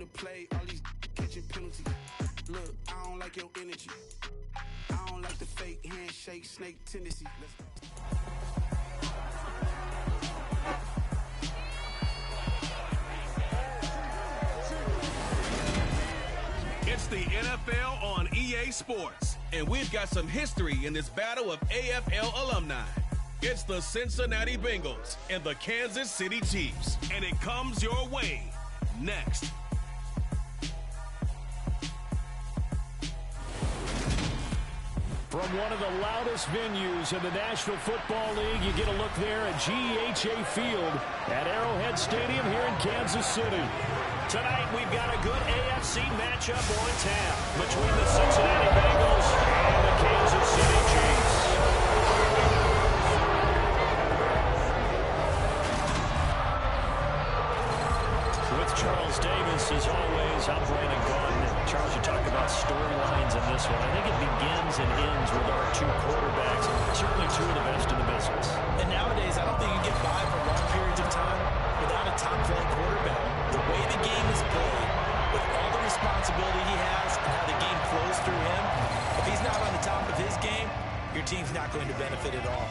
to play, all these catching penalties. Look, I don't like your energy. I don't like the fake handshake, snake tendency. Let's go. It's the NFL on EA Sports, and we've got some history in this battle of AFL alumni. It's the Cincinnati Bengals and the Kansas City Chiefs, and it comes your way next. From one of the loudest venues in the National Football League, you get a look there at GEHA Field at Arrowhead Stadium here in Kansas City. Tonight, we've got a good AFC matchup on tap between the Cincinnati Bengals and the Kansas City Chiefs. With Charles Davis, as always, I'm Brandon Gaudin. Charles, you talk about storylines in this one. I think it begins and ends with our two quarterbacks, certainly two of the best in the business. And nowadays, I don't think you get by for long periods of time without a top-flight quarterback. The way the game is played, with all the responsibility he has and how the game flows through him, if he's not on the top of his game, your team's not going to benefit at all.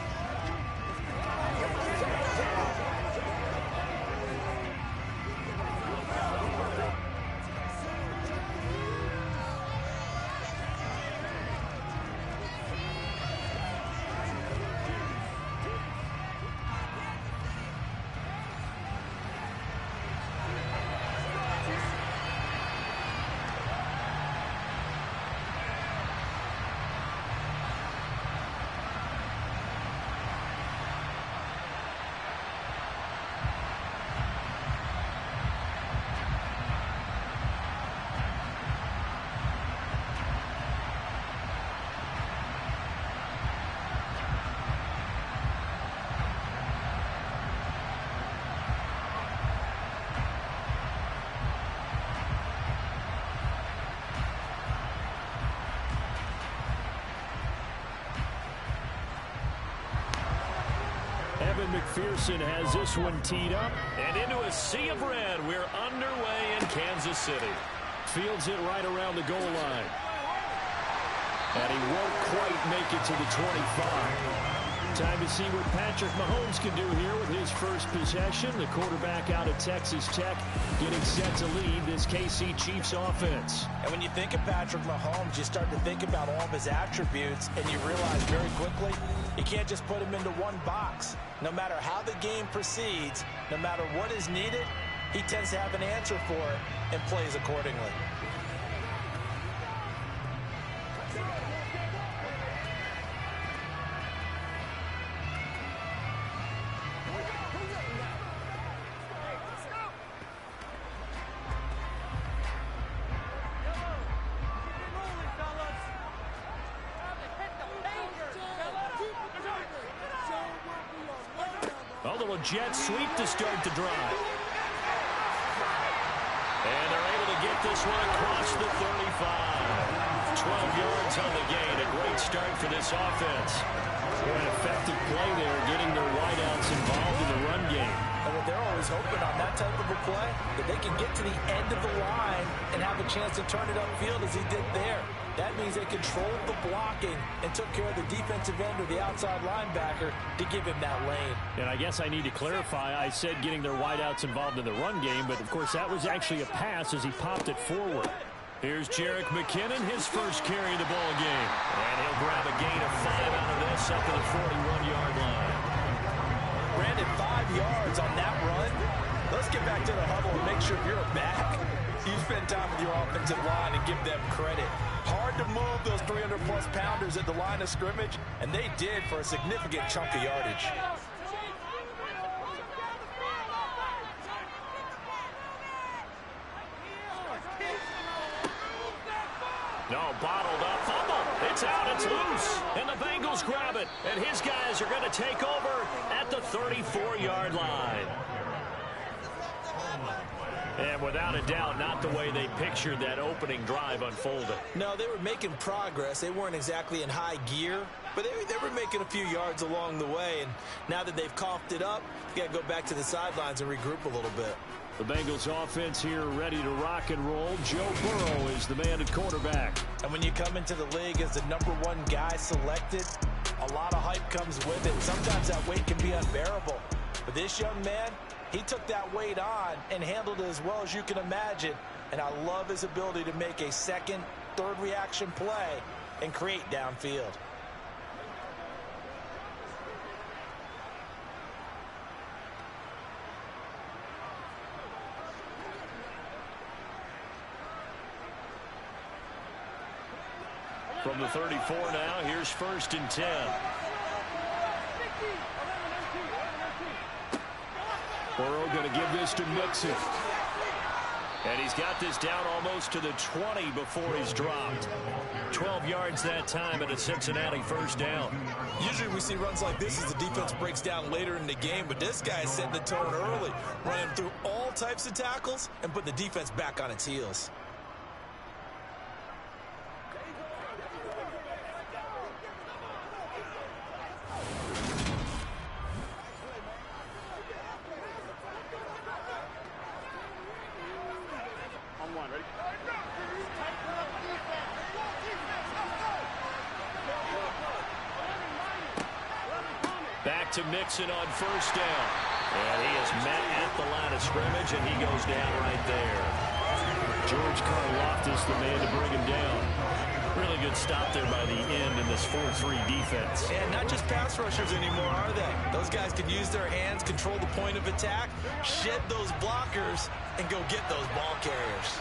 McPherson has this one teed up. And into a sea of red, we're underway in Kansas City. Fields it right around the goal line. And he won't quite make it to the 25. Time to see what Patrick Mahomes can do here with his first possession. The quarterback out of Texas Tech getting set to lead this KC Chiefs offense. And when you think of Patrick Mahomes, you start to think about all of his attributes, and you realize very quickly you can't just put him into one box. No matter how the game proceeds, no matter what is needed, he tends to have an answer for it and plays accordingly. A little jet sweep to start the drive. And they're able to get this one across the 35. 12 yards on the gain. A great start for this offense. An effective play there, getting their wideouts involved in the run game. And what they're always hoping on that type of a play, that they can get to the end of the line and have a chance to turn it upfield as he did there. That means they controlled the blocking and took care of the defensive end or the outside linebacker to give him that lane. And I guess I need to clarify, I said getting their wideouts involved in the run game, but of course that was actually a pass as he popped it forward. Here's Jerick McKinnon, his first carry of the ball game. And he'll grab a gain of 5 out of this up to the 41-yard line. Brandon, 5 yards on that run. Let's get back to the huddle and make sure you're back. You spend time with your offensive line and give them credit. Hard to move those 300-plus pounders at the line of scrimmage, and they did for a significant chunk of yardage. No, bottled up, fumble. It's out, it's loose. And the Bengals grab it. And his guys are going to take over at the 34-yard line. And without a doubt, not the way they pictured that opening drive unfolding. No, they were making progress. They weren't exactly in high gear, but they were making a few yards along the way. And now that they've coughed it up, you got to go back to the sidelines and regroup a little bit. The Bengals offense here ready to rock and roll. Joe Burrow is the man at quarterback. And when you come into the league as the #1 guy selected, a lot of hype comes with it. Sometimes that weight can be unbearable. But this young man, he took that weight on and handled it as well as you can imagine. And I love his ability to make a second, third reaction play and create downfield. From the 34 now, here's 1st and 10. Burrow going to give this to Mixon. And he's got this down almost to the 20 before he's dropped. 12 yards that time and a Cincinnati first down. Usually we see runs like this as the defense breaks down later in the game, but this guy is setting the tone early, running through all types of tackles and put the defense back on its heels. Back to Mixon on 1st down. And he is met at the line of scrimmage, and he goes down right there. George Karlaftis, the man to bring him down. Really good stop there by the end in this 4-3 defense. And not just pass rushers anymore, are they? Those guys can use their hands, control the point of attack, shed those blockers, and go get those ball carriers.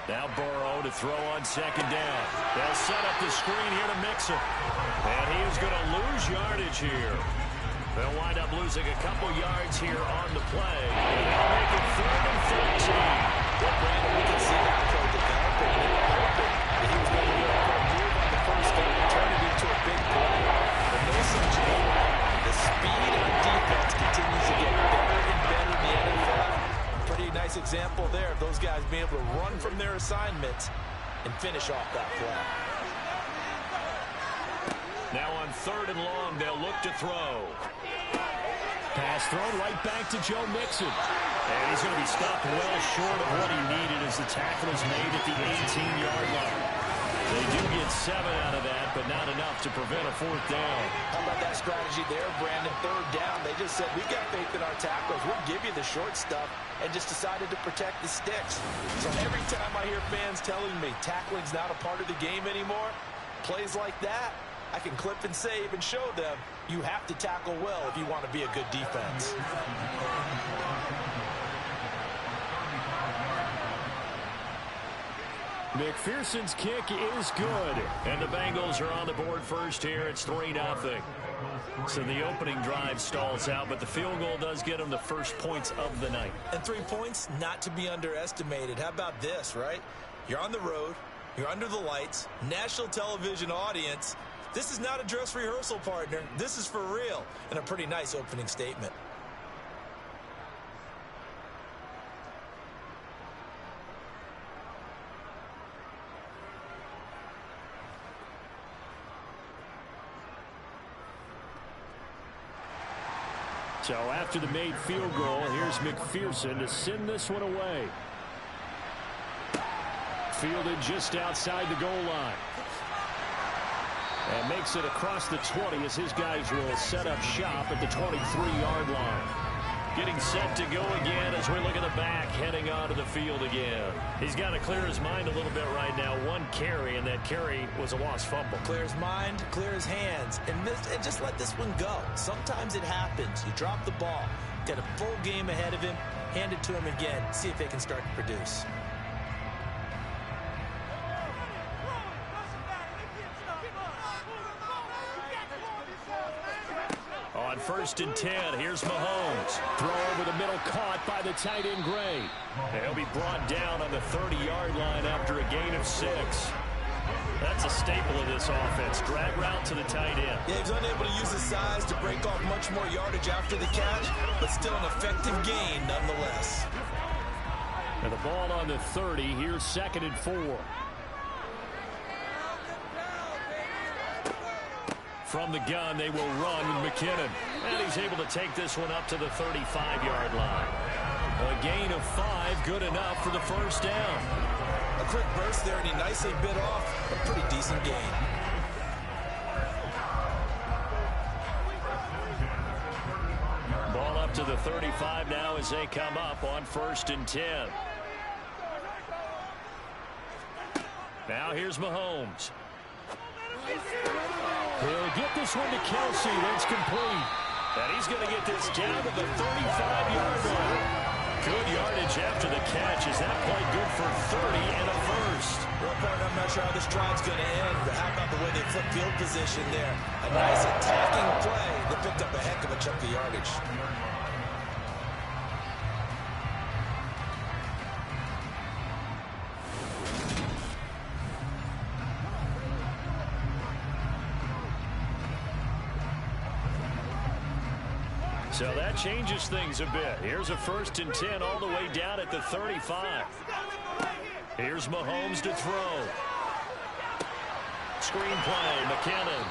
Now Burrow to throw on 2nd down. They'll set up the screen here to Mixon. And he is going to lose yardage here. They'll wind up losing a couple yards here on the play. And they'll make it 3rd and 13. Well, Brandon, we can see that play developing. They were hoping that he was going to be able to move on the first down and turn it into a big play. But no such luck. The speed on defense continues to get better and better in the NFL. Pretty nice example there of those guys being able to run from their assignments and finish off that play. Now on 3rd and long, they'll look to throw. Pass thrown right back to Joe Mixon. And he's going to be stopped well short of what he needed as the tackle is made at the 18-yard line. They do get 7 out of that, but not enough to prevent a 4th down. How about that strategy there, Brandon? 3rd down. They just said, we got faith in our tacklers. We'll give you the short stuff, and just decided to protect the sticks. So every time I hear fans telling me tackling's not a part of the game anymore, plays like that, I can clip and save and show them you have to tackle well if you want to be a good defense. McPherson's kick is good. And the Bengals are on the board first here. It's 3-0. So the opening drive stalls out, but the field goal does get them the first points of the night. And 3 points, not to be underestimated. How about this, right? You're on the road. You're under the lights. National television audience. This is not a dress rehearsal, partner. This is for real. And a pretty nice opening statement. So after the made field goal, here's McPherson to send this one away. Fielded just outside the goal line. And makes it across the 20 as his guys will set up shop at the 23-yard line. Getting set to go again as we look at the back, heading onto the field again. He's got to clear his mind a little bit right now. 1 carry, and that carry was a lost fumble. Clear his mind, clear his hands, and just let this one go. Sometimes it happens. You drop the ball, got a full game ahead of him, hand it to him again, see if they can start to produce. On 1st and 10, here's Mahomes. Throw over the middle, caught by the tight end Gray. And he'll be brought down on the 30-yard line after a gain of 6. That's a staple of this offense. Drag route to the tight end. Yeah, he's unable to use his size to break off much more yardage after the catch, but still an effective gain nonetheless. And the ball on the 30, here's 2nd and 4. From the gun, they will run with McKinnon. And he's able to take this one up to the 35-yard line. A gain of 5, good enough for the first down. A quick burst there, and he nicely bit off a pretty decent gain. Ball up to the 35 now as they come up on 1st and 10. Now here's Mahomes. He'll get this one to Kelsey. That's complete. And he's going to get this down to the 35-yard line. Good yardage after the catch. Is that play good for 30 and a first? Well, partner, I'm not sure how this drive's going to end, but how about the way they flip field position there? A nice attacking play that picked up a heck of a chunk of yardage. So that changes things a bit. Here's a 1st and 10 all the way down at the 35. Here's Mahomes to throw. Screen play, McKinnon.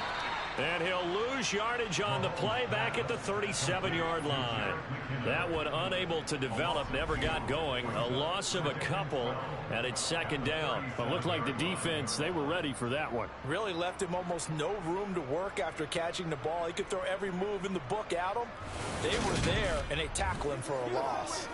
And he'll lose yardage on the play back at the 37-yard line. That one unable to develop, never got going. A loss of a couple, and it's 2nd down. But looked like the defense, they were ready for that one. Really left him almost no room to work after catching the ball. He could throw every move in the book at him. They were there, and they tackle him for a loss.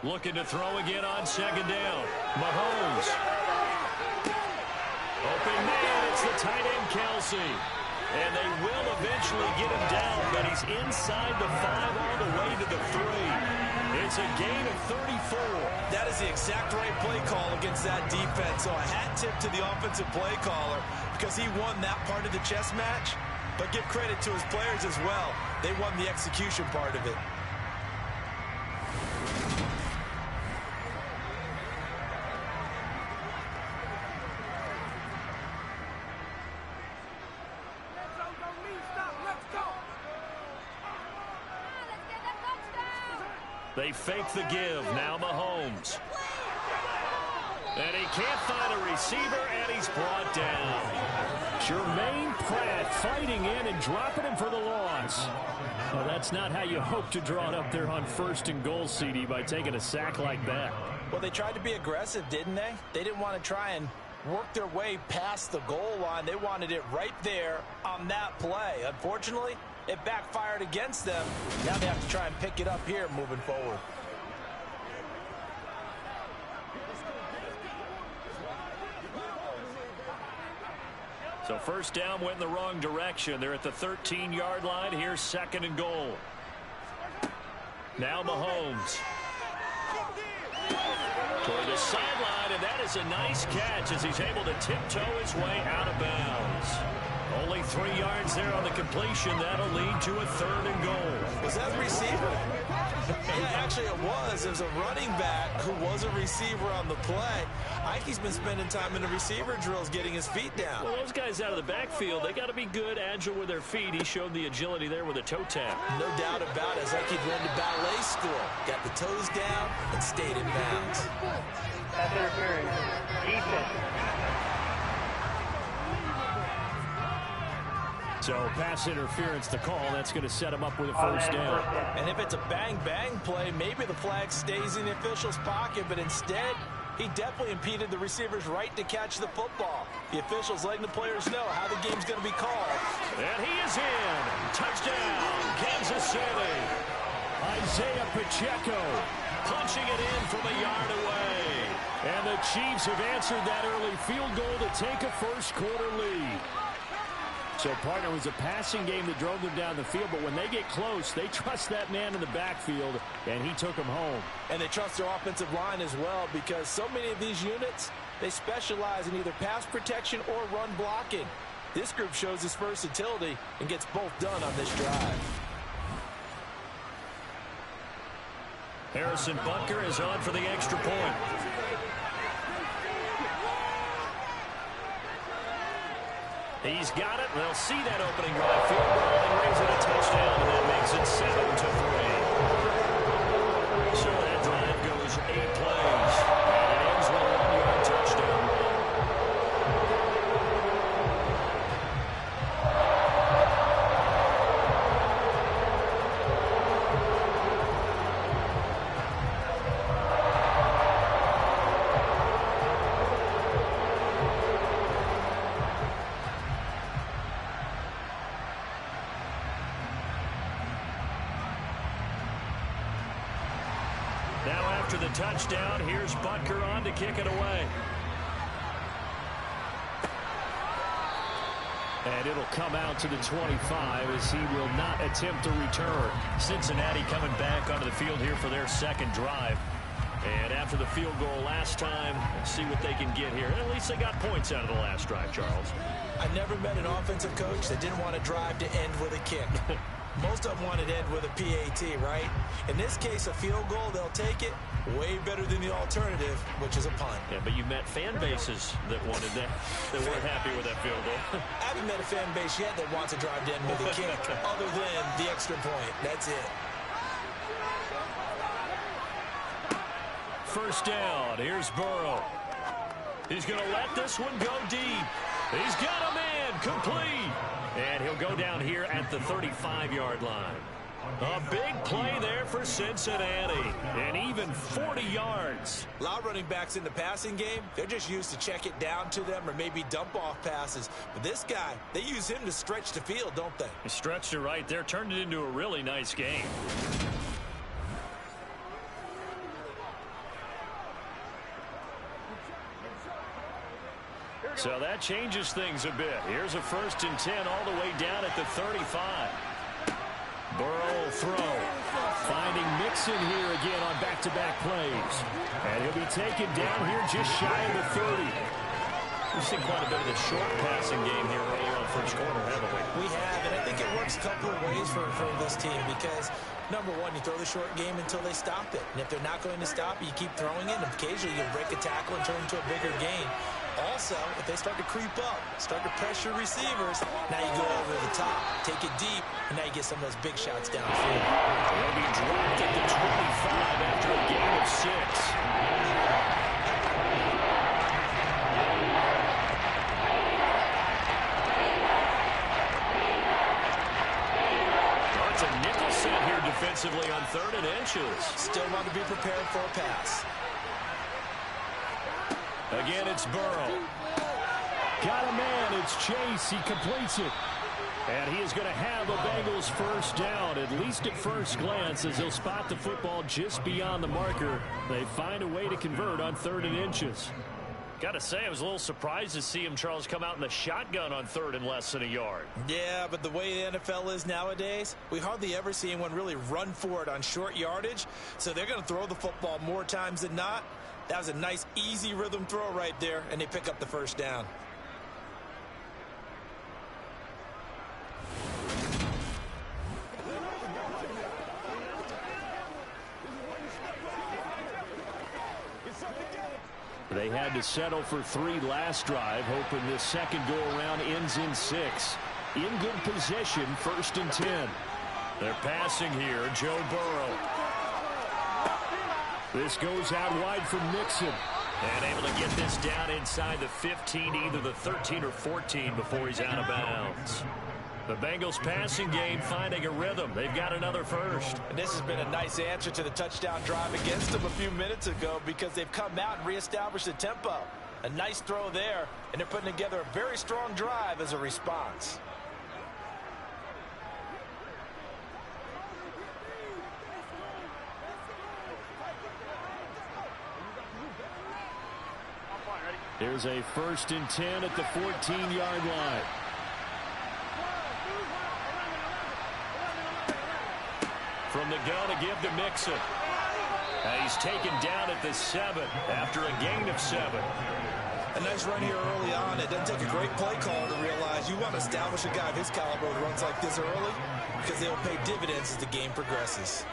Looking to throw again on 2nd down. Mahomes. Open man, it's the tight end Kelsey. And they will eventually get him down, but he's inside the 5 all the way to the 3. It's a gain of 34. That is the exact right play call against that defense. So a hat tip to the offensive play caller because he won that part of the chess match. But give credit to his players as well. They won the execution part of it. They fake the give. Now Mahomes. And he can't find a receiver, and he's brought down. Jermaine Pratt fighting in and dropping him for the loss. Well, that's not how you hope to draw it up there on 1st and goal, CD, by taking a sack like that. Well, they tried to be aggressive, didn't they? They didn't want to try and work their way past the goal line. They wanted it right there on that play. Unfortunately, it backfired against them. Now they have to try and pick it up here moving forward. So 1st down went in the wrong direction. They're at the 13-yard line. Here's 2nd and goal. Now Mahomes. Toward the sideline, and that is a nice catch as he's able to tiptoe his way out of bounds. Only 3 yards there on the completion. That'll lead to a 3rd and goal. Was that a receiver? Yeah, actually it was. It was a running back who was a receiver on the play. Ike's been spending time in the receiver drills getting his feet down. Well, those guys out of the backfield, they got to be good, agile with their feet. He showed the agility there with a toe tap. No doubt about it. It's like he'd learned to ballet school. Got the toes down and stayed in bounds. That's interference. Defense. So pass interference the call. That's going to set him up with a 1st down. And if it's a bang-bang play, maybe the flag stays in the official's pocket, but instead he definitely impeded the receiver's right to catch the football. The official's letting the players know how the game's going to be called. And he is in. Touchdown, Kansas City. Isaiah Pacheco Punching it in from a yard away. And the Chiefs have answered that early field goal to take a 1st quarter lead. So, partner, it was a passing game that drove them down the field, but when they get close, they trust that man in the backfield, and he took them home. And they trust their offensive line as well, because so many of these units, they specialize in either pass protection or run blocking. This group shows its versatility and gets both done on this drive. Harrison Butker is on for the extra point. He's got it. They'll see that opening drive field goal and raise it a touchdown, and that makes it 7-3. So that drive goes 8 plays, and it ends with a 1-yard touchdown. Now after the touchdown, here's Butker on to kick it away. And it'll come out to the 25 as he will not attempt to return. Cincinnati coming back onto the field here for their second drive. And after the field goal last time, let's see what they can get here. At least they got points out of the last drive, Charles. I never met an offensive coach that didn't want to drive to end with a kick. Most of them want it to end with a PAT, right? In this case, a field goal, they'll take it. Way better than the alternative, which is a punt. Yeah, but you met fan bases that wanted that, that weren't happy with that field goal. I haven't met a fan base yet that wants to drive to end with a kick, other than the extra point. That's it. First down, here's Burrow. He's going to let this one go deep. He's got a man, complete. And he'll go down here at the 35-yard line. A big play there for Cincinnati. And even 40 yards. A lot of running backs in the passing game, they're just used to check it down to them or maybe dump off passes. But this guy, they use him to stretch the field, don't they? He stretched it right there, turned it into a really nice game. So that changes things a bit. Here's a 1st and 10 all the way down at the 35. Burrow throw. Finding Mixon here again on back-to-back plays. And he'll be taken down here just shy of the 30. We've seen quite a bit of the short passing game here early on first quarter, haven't we? We have, and I think it works a couple of ways for this team because, number one, you throw the short game until they stop it. And if they're not going to stop it, you keep throwing it, and occasionally you break a tackle and turn it into a bigger gain. Also, if they start to creep up, start to pressure receivers, now you go over the top, take it deep, and now you get some of those big shots downfield. They'll be dropped at the 25 after a gain of 6. That's a nickel set here defensively on 3rd and inches. Still want to be prepared for a pass. Again, it's Burrow. Got a man. It's Chase. He completes it. And he is going to have a Bengals first down, at least at first glance, as he'll spot the football just beyond the marker. They find a way to convert on 3rd and inches. Got to say, I was a little surprised to see him, Charles, come out in the shotgun on 3rd and less than a yard. Yeah, but the way the NFL is nowadays, we hardly ever see anyone really run for it on short yardage. So they're going to throw the football more times than not. That was a nice, easy rhythm throw right there, and they pick up the first down. They had to settle for 3 last drive, hoping this second go-around ends in 6. In good position, 1st and 10. They're passing here, Joe Burrow. This goes out wide for Mixon. And able to get this down inside the 15, either the 13 or 14 before he's out of bounds. The Bengals passing game finding a rhythm. They've got another first. And this has been a nice answer to the touchdown drive against them a few minutes ago because they've come out and reestablished the tempo. A nice throw there, and they're putting together a very strong drive as a response. There's a 1st and 10 at the 14-yard line. From the gun to give to Mixon. He's taken down at the 7 after a gain of 7. A nice run here early on. It doesn't take a great play call to realize you want to establish a guy of his caliber that runs like this early because they will pay dividends as the game progresses.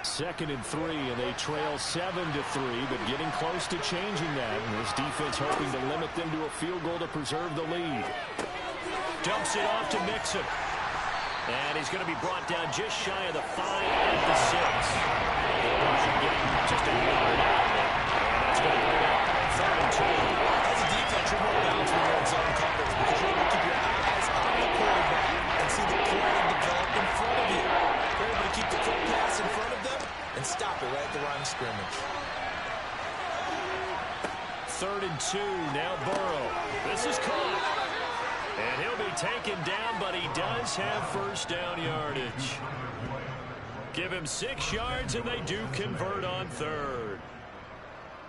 2nd and 3, and they trail 7-3, but getting close to changing that. And this defense hoping to limit them to a field goal to preserve the lead. Dumps it off to Mixon. And he's going to be brought down just shy of the 5 at the 6. Just a yard out of it. And that's going to bring up 3rd and 2. As a defense, you're more balanced when you're in zone coverage because you're able to keep your eyes on the quarterback and see the play develop in front of you. You're able to keep the quick pass in front of them and stop it right at the line of scrimmage. 3rd and 2. Now Burrow. This is caught. And he'll be taken down, but he does have first down yardage. Give him 6 yards, and they do convert on 3rd.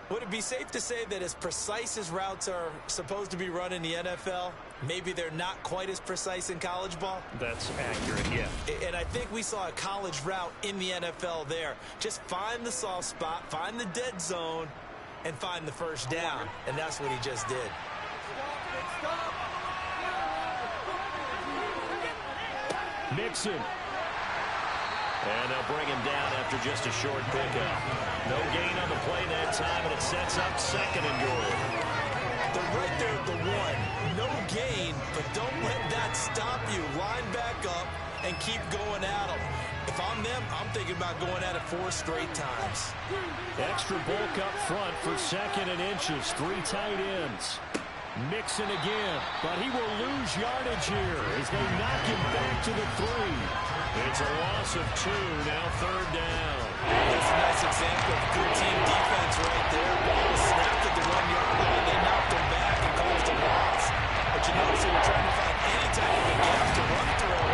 Would it be safe to say that as precise as routes are supposed to be run in the NFL, maybe they're not quite as precise in college ball? That's accurate, yeah. And I think we saw a college route in the NFL there. Just find the soft spot, find the dead zone, and find the first down. And that's what he just did. Mixon. And they'll bring him down after just a short pickup. No gain on the play that time, and it sets up 2nd and goal. They're right there at the 1. No gain, but don't let that stop you. Line back up and keep going at them. If I'm them, I'm thinking about going at it 4 straight times. Extra bulk up front for 2nd and inches. 3 tight ends. Mixon again, but he will lose yardage here as they knock him back to the 3. It's a loss of 2, now 3rd down. That's a nice example of good team defense right there. Ball was snapped at the 1-yard line. They knocked him back and caused a loss. But you notice they were trying to find any type of a gap to run through.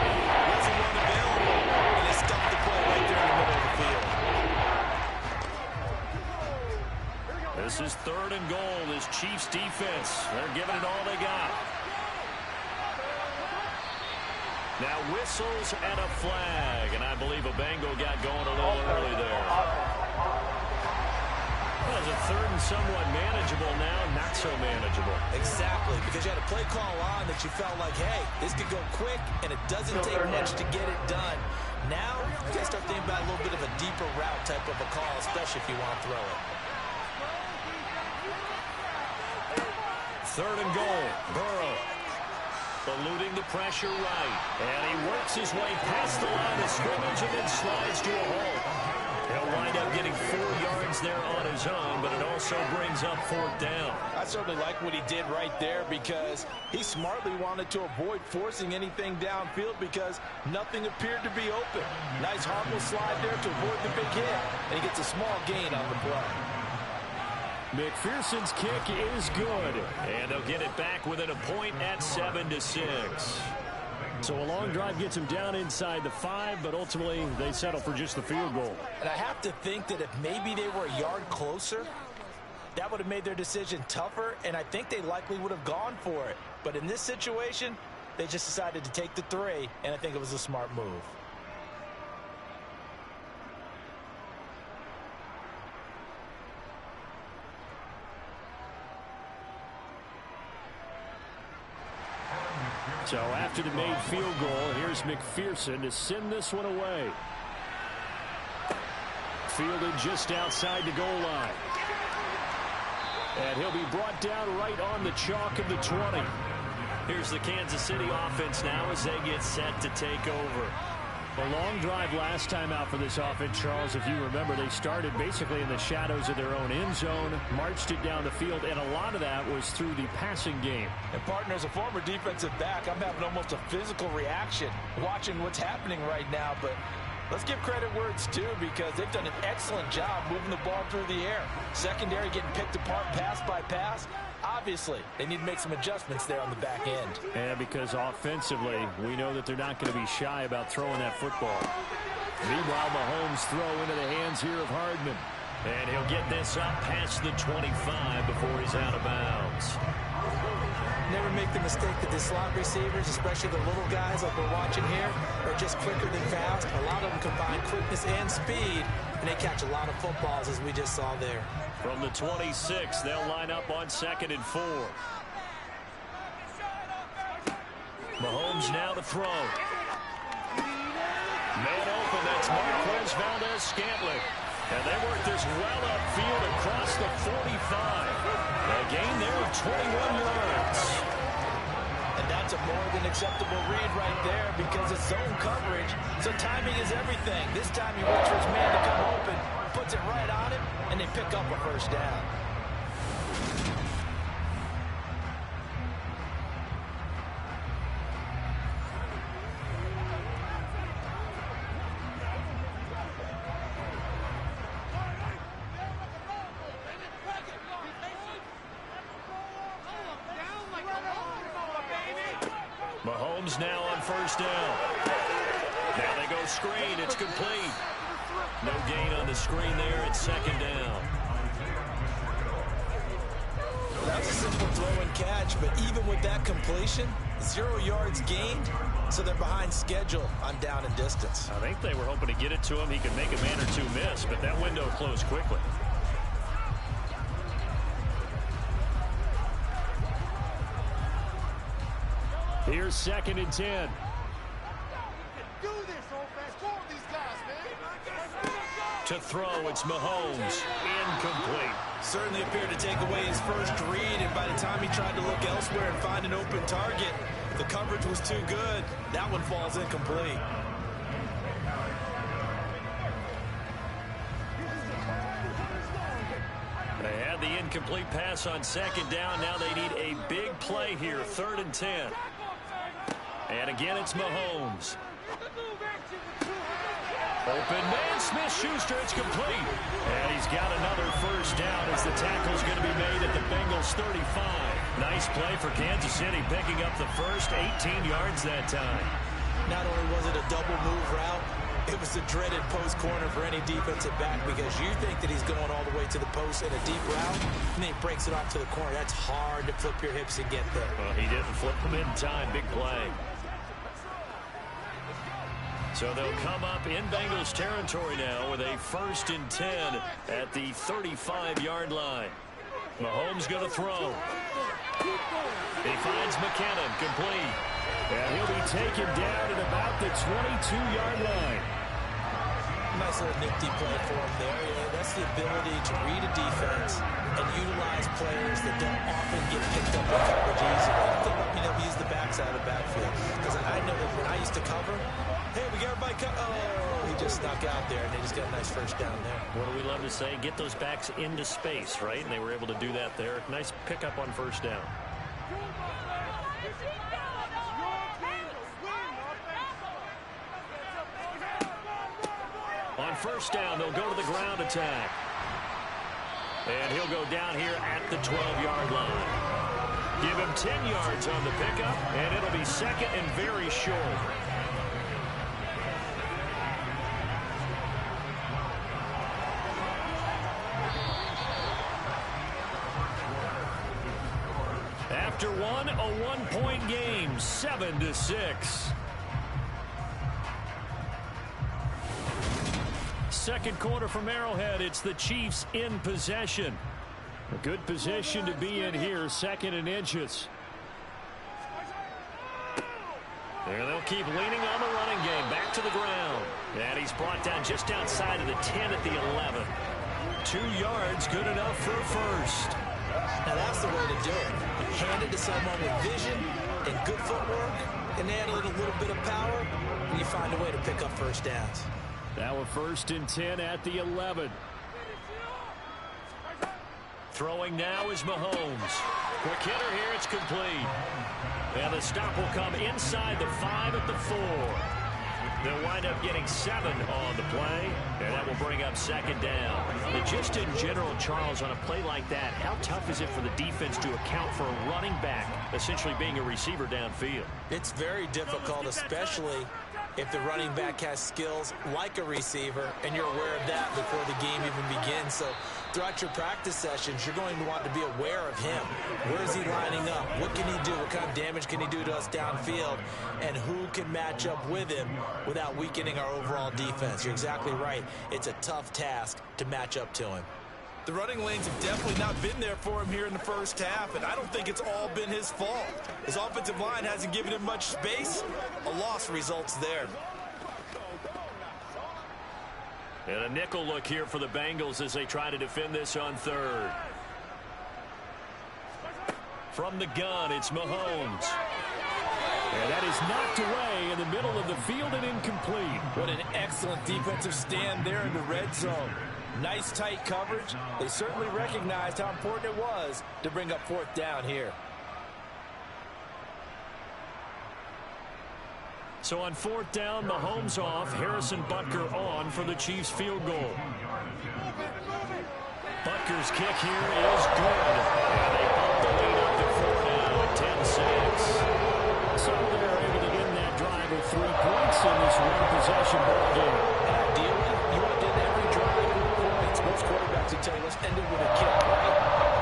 Wasn't one available, and they stuffed the play right there in the middle of the field. This is 3rd and goal. This Chiefs defense, they're giving it all they got. Now whistles and a flag, and I believe a Bengal got going a little early there. Well, it's a 3rd and somewhat manageable now, not so manageable. Exactly, because you had a play call on that you felt like, hey, this could go quick, and it doesn't take much to get it done. Now, you got to start thinking about a little bit of a deeper route type of a call, especially if you want to throw it. 3rd and goal, Burrow. Eluding the pressure right. And he works his way past the line of scrimmage and then slides to a halt. He'll wind up getting 4 yards there on his own, but it also brings up 4th down. I certainly like what he did right there because he smartly wanted to avoid forcing anything downfield because nothing appeared to be open. Nice harmless slide there to avoid the big hit, and he gets a small gain on the play. McPherson's kick is good. And they'll get it back within a point at 7-6. So a long drive gets him down inside the 5, but ultimately they settle for just the field goal. And I have to think that if maybe they were a yard closer, that would have made their decision tougher, and I think they likely would have gone for it. But in this situation, they just decided to take the 3, and I think it was a smart move. So after the made field goal, here's McPherson to send this one away. Fielded just outside the goal line. And he'll be brought down right on the chalk of the 20. Here's the Kansas City offense now as they get set to take over. A long drive last time out for this offense, Charles. If you remember, they started basically in the shadows of their own end zone, marched it down the field, and a lot of that was through the passing game. And, partner, as a former defensive back, I'm having almost a physical reaction watching what's happening right now. But let's give credit where it's due because they've done an excellent job moving the ball through the air. Secondary getting picked apart pass by pass. Obviously, they need to make some adjustments there on the back end. And because offensively, we know that they're not going to be shy about throwing that football. Meanwhile, Mahomes throw into the hands here of Hardman. And he'll get this up past the 25 before he's out of bounds. Never make the mistake that the slot receivers, especially the little guys like we're watching here, are just quicker than fast. A lot of them combine quickness and speed, and they catch a lot of footballs as we just saw there. From the 26, they'll line up on 2nd and 4. Mahomes now to throw. Man open, that's Marquez is Valdez-Scantling. And they work this well upfield across the 45. A gain there of 21 yards. And that's a more than acceptable read right there because it's zone coverage, so timing is everything. This time he waits for his man to come open, puts it right on him, and they pick up a first down. Mahomes now on first down. Now they go screen. It's complete. No gain on the screen there. It's second down. That's a simple throw and catch, but even with that completion, 0 yards gained, so they're behind schedule on down and distance. I think they were hoping to get it to him. He could make a man or two miss, but that window closed quickly. Here's 2nd and 10. To throw, it's Mahomes. Incomplete. Certainly appeared to take away his first read, and by the time he tried to look elsewhere and find an open target, the coverage was too good. That one falls incomplete. They had the incomplete pass on 2nd down. Now they need a big play here. 3rd and 10. And again, it's Mahomes. Open man, Smith-Schuster, it's complete. And he's got another first down as the tackle's going to be made at the Bengals 35. Nice play for Kansas City, picking up the first 18 yards that time. Not only was it a double move route, it was the dreaded post corner for any defensive back because you think that he's going all the way to the post in a deep route, and then he breaks it off to the corner. That's hard to flip your hips and get there. Well, he didn't flip them in time. Big play. So they'll come up in Bengals territory now with a 1st and 10 at the 35-yard line. Mahomes going to throw. He finds McKinnon, complete. And he'll be taken down at about the 22-yard line. Nice little nifty play for him there. Yeah, that's the ability to read a defense and utilize players that don't often get picked up in coverage easily. I think being able to use the backside of the backfield. Because I know that when I used to cover, hey, we got everybody oh, he just snuck out there, and they just got a nice first down there. What do we love to say? Get those backs into space, right? And they were able to do that there. Nice pickup on first down. On first down, they'll go to the ground attack. And he'll go down here at the 12-yard line. Give him 10 yards on the pickup, and it'll be 2nd and very short. After one, a one-point game, 7-6. Second quarter from Arrowhead. It's the Chiefs in possession. A good position to be in here, 2nd and inches. There they'll keep leaning on the running game. Back to the ground. And he's brought down just outside of the 10 at the 11. 2 yards, good enough for a first. Now that's the way to do it. Hand it to someone with vision and good footwork, and add a little bit of power, and you find a way to pick up first downs. Now a 1st and 10 at the 11. Throwing now is Mahomes. Quick hitter here, it's complete. And the stop will come inside the 5 at the 4. They'll wind up getting 7 on the play, and that will bring up 2nd down. And just in general, Charles, on a play like that, how tough is it for the defense to account for a running back essentially being a receiver downfield? It's very difficult, especially if the running back has skills like a receiver, and you're aware of that before the game even begins. So throughout your practice sessions, you're going to want to be aware of him. Where is he lining up? What can he do? What kind of damage can he do to us downfield? And who can match up with him without weakening our overall defense? You're exactly right. It's a tough task to match up to him. The running lanes have definitely not been there for him here in the first half, and I don't think it's all been his fault. His offensive line hasn't given him much space. A loss results there. And a nickel look here for the Bengals as they try to defend this on third. From the gun, it's Mahomes. And that is knocked away in the middle of the field and incomplete. What an excellent defensive stand there in the red zone. Nice tight coverage. They certainly recognized how important it was to bring up fourth down here. So on fourth down, Mahomes off, Harrison Butker on for the Chiefs field goal. Butker's kick here is good. And they bump the lead up to 4 now at 10-6. So they're able to end that drive with 3 points in this one-possession ball game. Ideally, you want to end every drive with points. Most quarterbacks will tell you, let's end it with a kick, right?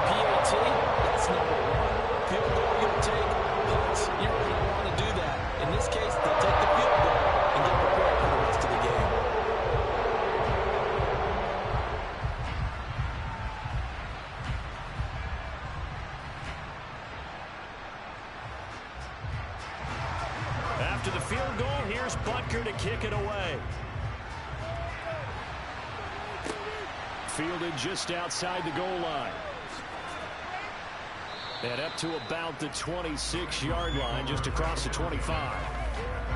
PAT, that's number 1. Field goal, you'll take punts. You really don't want to do that. In this case, they'll take the field goal and get prepared for the rest of the game. After the field goal, here's Butker to kick it away. Fielded just outside the goal line. And up to about the 26-yard line, just across the 25.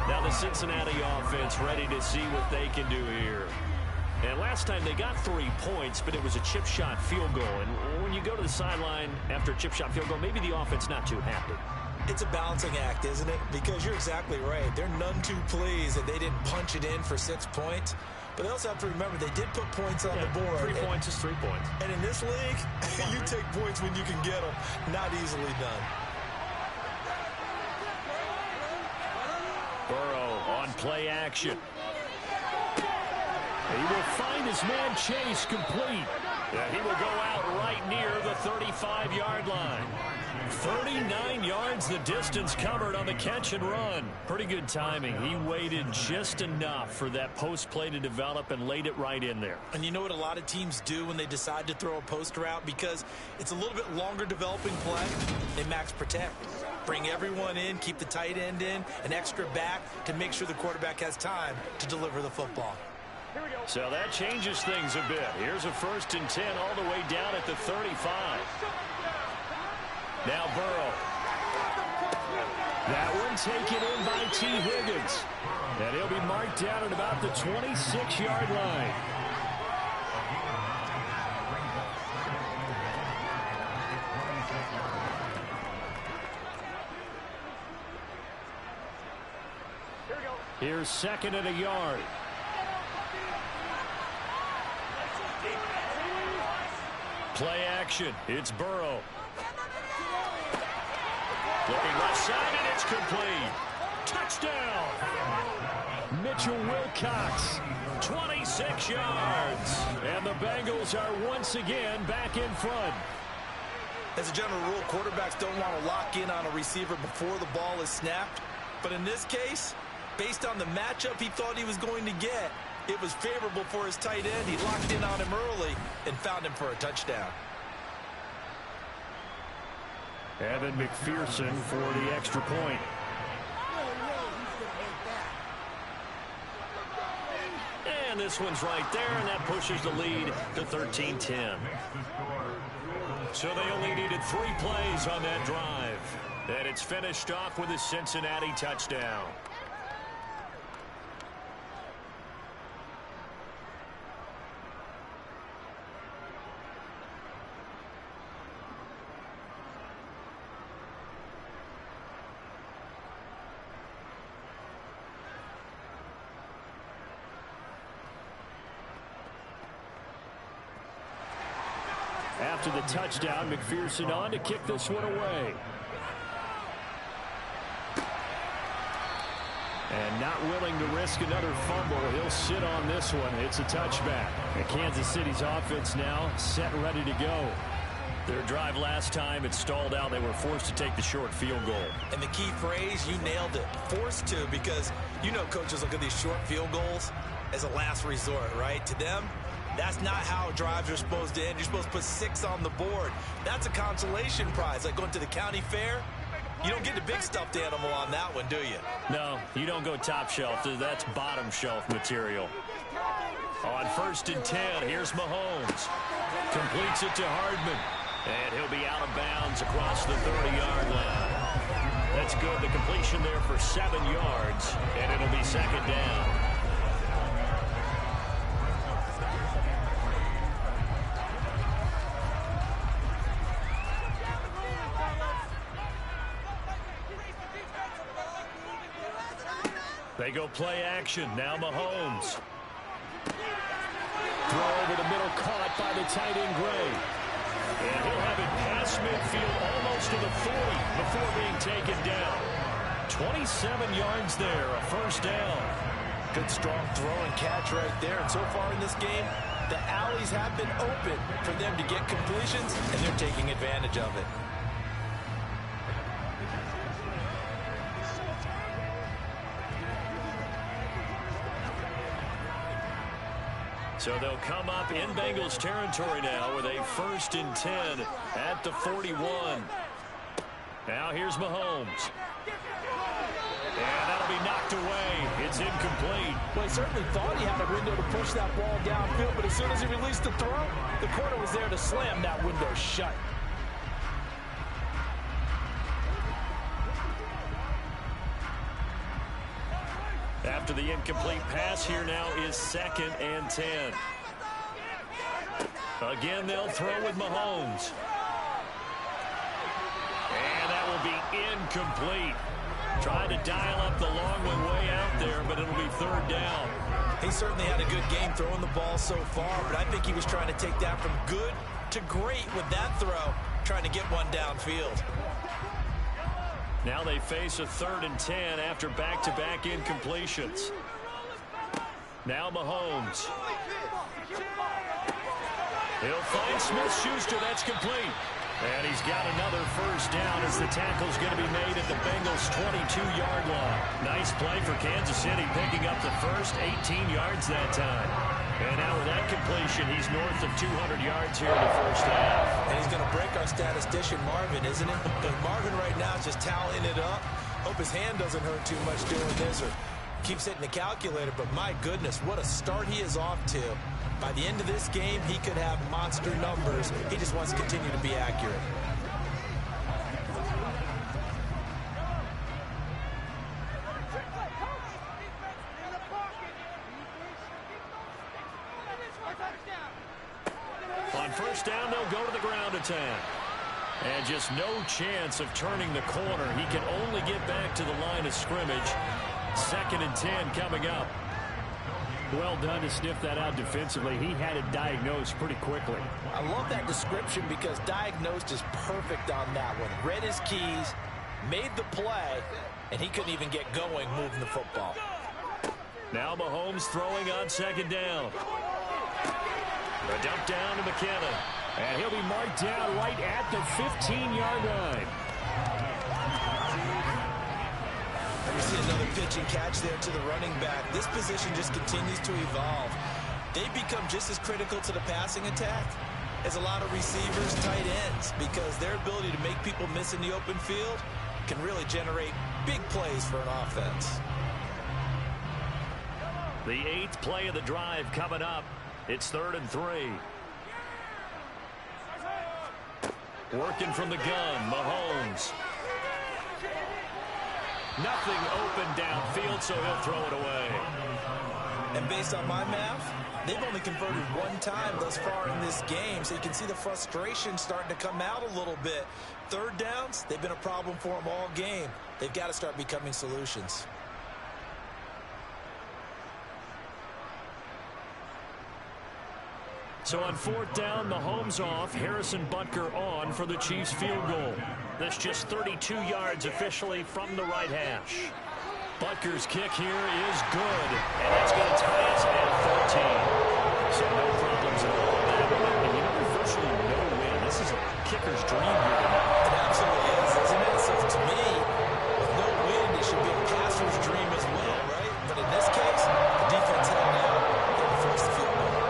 Now the Cincinnati offense ready to see what they can do here. And last time they got 3 points, but it was a chip shot field goal. And when you go to the sideline after a chip shot field goal, maybe the offense not too happy. It's a balancing act, isn't it? Because you're exactly right. They're none too pleased that they didn't punch it in for 6 points. But they also have to remember they did put points on the board. 3 points is 3 points. And in this league, you take points when you can get them. Not easily done. Burrow on play action. He will find his man Chase complete. And he will go out right near the 35-yard line. 39 yards the distance covered on the catch and run. Pretty good timing. He waited just enough for that post play to develop and laid it right in there. And you know what a lot of teams do when they decide to throw a post route? Because it's a little bit longer developing play. They max protect. Bring everyone in, keep the tight end in, an extra back to make sure the quarterback has time to deliver the football. So that changes things a bit. Here's a 1st and 10 all the way down at the 35. Now Burrow. That one taken in by T. Higgins. And he'll be marked down at about the 26-yard line. Here's 2nd and a yard. Play action. It's Burrow. Looking left side, and it's complete. Touchdown. Mitchell Wilcox, 26 yards. And the Bengals are once again back in front. As a general rule, quarterbacks don't want to lock in on a receiver before the ball is snapped. But in this case, based on the matchup he thought he was going to get, it was favorable for his tight end. He locked in on him early and found him for a touchdown. Evan McPherson for the extra point. And this one's right there, and that pushes the lead to 13-10. So they only needed 3 plays on that drive. And it's finished off with a Cincinnati touchdown. After the touchdown, McPherson on to kick this one away. And not willing to risk another fumble. He'll sit on this one. It's a touchback. And Kansas City's offense now set ready to go. Their drive last time, it stalled out. They were forced to take the short field goal. And the key phrase, you nailed it. Forced to, because you know coaches look at these short field goals as a last resort, right? To them, that's not how drives are supposed to end. You're supposed to put 6 on the board. That's a consolation prize. Like going to the county fair, you don't get the big stuffed animal on that one, do you? No, you don't go top shelf. That's bottom shelf material. On 1st and 10, here's Mahomes. Completes it to Hardman. And he'll be out of bounds across the 30-yard line. That's good. The completion there for 7 yards, and it'll be 2nd down. They go play action. Now Mahomes. Throw over the middle, caught by the tight end Gray. And he'll have it past midfield almost to the 40 before being taken down. 27 yards there, a 1st down. Good strong throw and catch right there. And so far in this game, the alleys have been open for them to get completions, and they're taking advantage of it. So they'll come up in Bengals territory now with a 1st and 10 at the 41. Now here's Mahomes. And that'll be knocked away. It's incomplete. Well, he certainly thought he had a window to push that ball downfield, but as soon as he released the throw, the corner was there to slam that window shut. After the incomplete pass, here now is 2nd and 10. Again, they'll throw with Mahomes. And that will be incomplete. Trying to dial up the long one way out there, but it'll be 3rd down. He certainly had a good game throwing the ball so far, but I think he was trying to take that from good to great with that throw, trying to get one downfield. Now they face a 3rd and 10 after back-to-back incompletions. Now Mahomes. He'll find Smith-Schuster. That's complete. And he's got another 1st down as the tackle's going to be made at the Bengals' 22-yard line. Nice play for Kansas City, picking up the first 18 yards that time. And now with that completion, he's north of 200 yards here in the 1st half. And he's going to break our statistician Marvin, isn't it? But Marvin right now is just tallying it up. Hope his hand doesn't hurt too much doing this or keeps hitting the calculator. But my goodness, what a start he is off to. By the end of this game, he could have monster numbers. He just wants to continue to be accurate. On 1st down, they'll go to the ground attack. And just no chance of turning the corner. He can only get back to the line of scrimmage. 2nd and 10 coming up. Well done to sniff that out defensively. He had it diagnosed pretty quickly. I love that description because diagnosed is perfect on that one. Read his keys, made the play, and he couldn't even get going moving the football. Now Mahomes throwing on 2nd down. The dump down to McKinnon. And he'll be marked down right at the 15-yard line. You see another pitch and catch there to the running back. This position just continues to evolve. They become just as critical to the passing attack as a lot of receivers, tight ends, because their ability to make people miss in the open field can really generate big plays for an offense. The 8th play of the drive coming up. It's 3rd and 3. Working from the gun, Mahomes. Nothing open downfield, so he'll throw it away. And based on my math, they've only converted one time thus far in this game, so you can see the frustration starting to come out a little bit. 3rd downs, they've been a problem for them all game. They've got to start becoming solutions. So on 4th down, Mahomes off, Harrison Butker on for the Chiefs field goal. That's just 32 yards officially from the right hash. Butker's kick here is good, and that's going to tie us at 14. So no problems at all. And you know, there's virtually no win. This is a kicker's dream here tonight. It absolutely is, isn't it? So to me, with no win, it should be a passer's dream as well, right? But in this case, the defense held out and forced the field goal.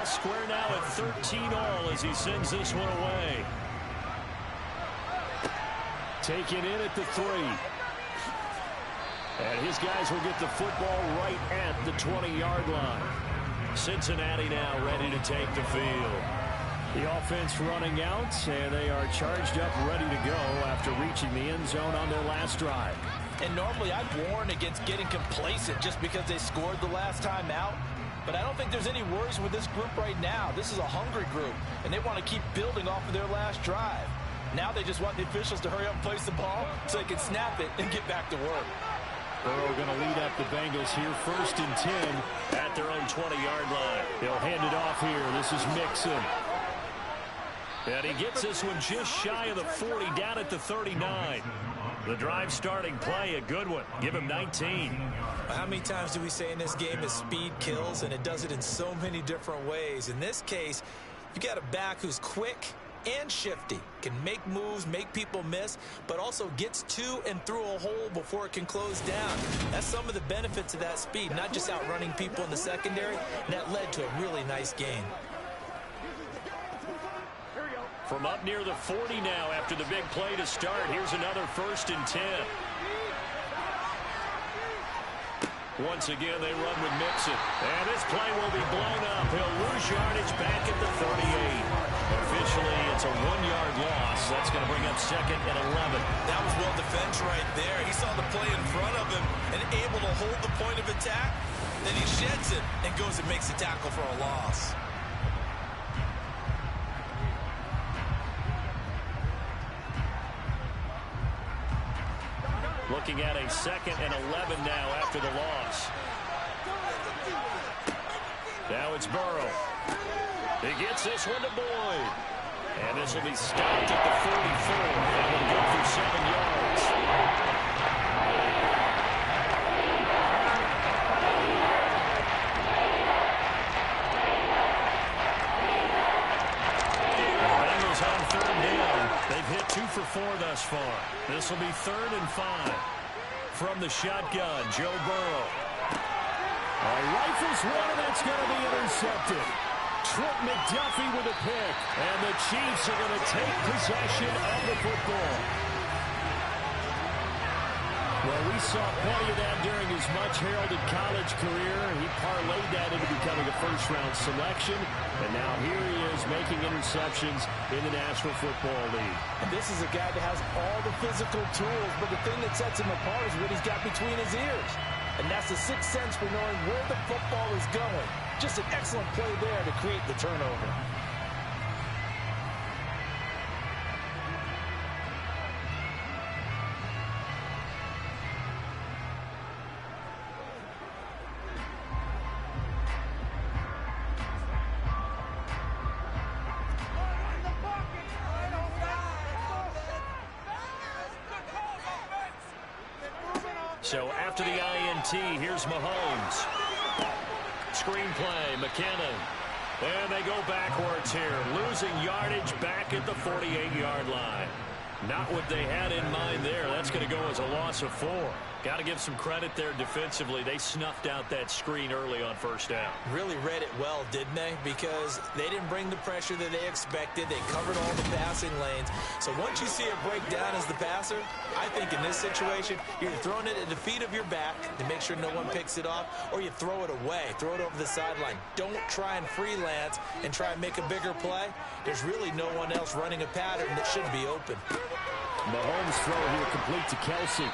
square now at 13-all as he sends this one away. Taken in at the 3. And his guys will get the football right at the 20-yard line. Cincinnati now ready to take the field. The offense running out, and they are charged up, ready to go after reaching the end zone on their last drive. And normally I'd warn against getting complacent just because they scored the last time out. But I don't think there's any worries with this group right now. This is a hungry group, and they want to keep building off of their last drive. Now they just want the officials to hurry up and place the ball so they can snap it and get back to work. Burrow going to lead up the Bengals here, 1st and 10 at their own 20-yard line. They'll hand it off here. This is Mixon. And he gets this one just shy of the 40, down at the 39. The drive starting play, a good one. Give him 19. How many times do we say in this game that speed kills, and it does it in so many different ways? In this case, you got a back who's quick and shifty, can make moves, make people miss, but also gets to and through a hole before it can close down. That's some of the benefits of that speed, not just outrunning people in the secondary, and that led to a really nice game. From up near the 40 now after the big play to start. Here's another 1st and 10. Once again, they run with Mixon. And this play will be blown up. He'll lose yardage back at the 38. Officially, it's a 1-yard loss. That's going to bring up 2nd and 11. That was well defense right there. He saw the play in front of him and able to hold the point of attack. Then he sheds it and goes and makes a tackle for a loss. Looking at a 2nd and 11 now after the loss. Now it's Burrow. He gets this one to Boyd. And this will be stopped at the 44. That will go for 7 yards. Bengals on 3rd down. They've hit 2 for 4 thus far. This will be 3rd and 5. From the shotgun, Joe Burrow. Rifles one, and that's going to be intercepted. Trent McDuffie with a pick. And the Chiefs are going to take possession of the football. Well, we saw plenty of that during his much-heralded college career. He parlayed that into becoming a first-round selection. And now here he is making interceptions in the National Football League. And this is a guy that has all the physical tools, but the thing that sets him apart is what he's got between his ears. And that's the sixth sense for knowing where the football is going. Just an excellent play there to create the turnover. So after the INT, here's Mahomes. Screenplay, McKinnon. And they go backwards here, losing yardage back at the 48-yard line. Not what they had in mind there. That's going to go as a loss of 4. Got to give some credit there defensively. They snuffed out that screen early on 1st down. Really read it well, didn't they? Because they didn't bring the pressure that they expected. They covered all the passing lanes. So once you see it break down as the passer, I think in this situation, you're throwing it at the feet of your back to make sure no one picks it off, or you throw it away, throw it over the sideline. Don't try and freelance and try and make a bigger play. There's really no one else running a pattern that should be open. Mahomes throw here complete to Kelsey.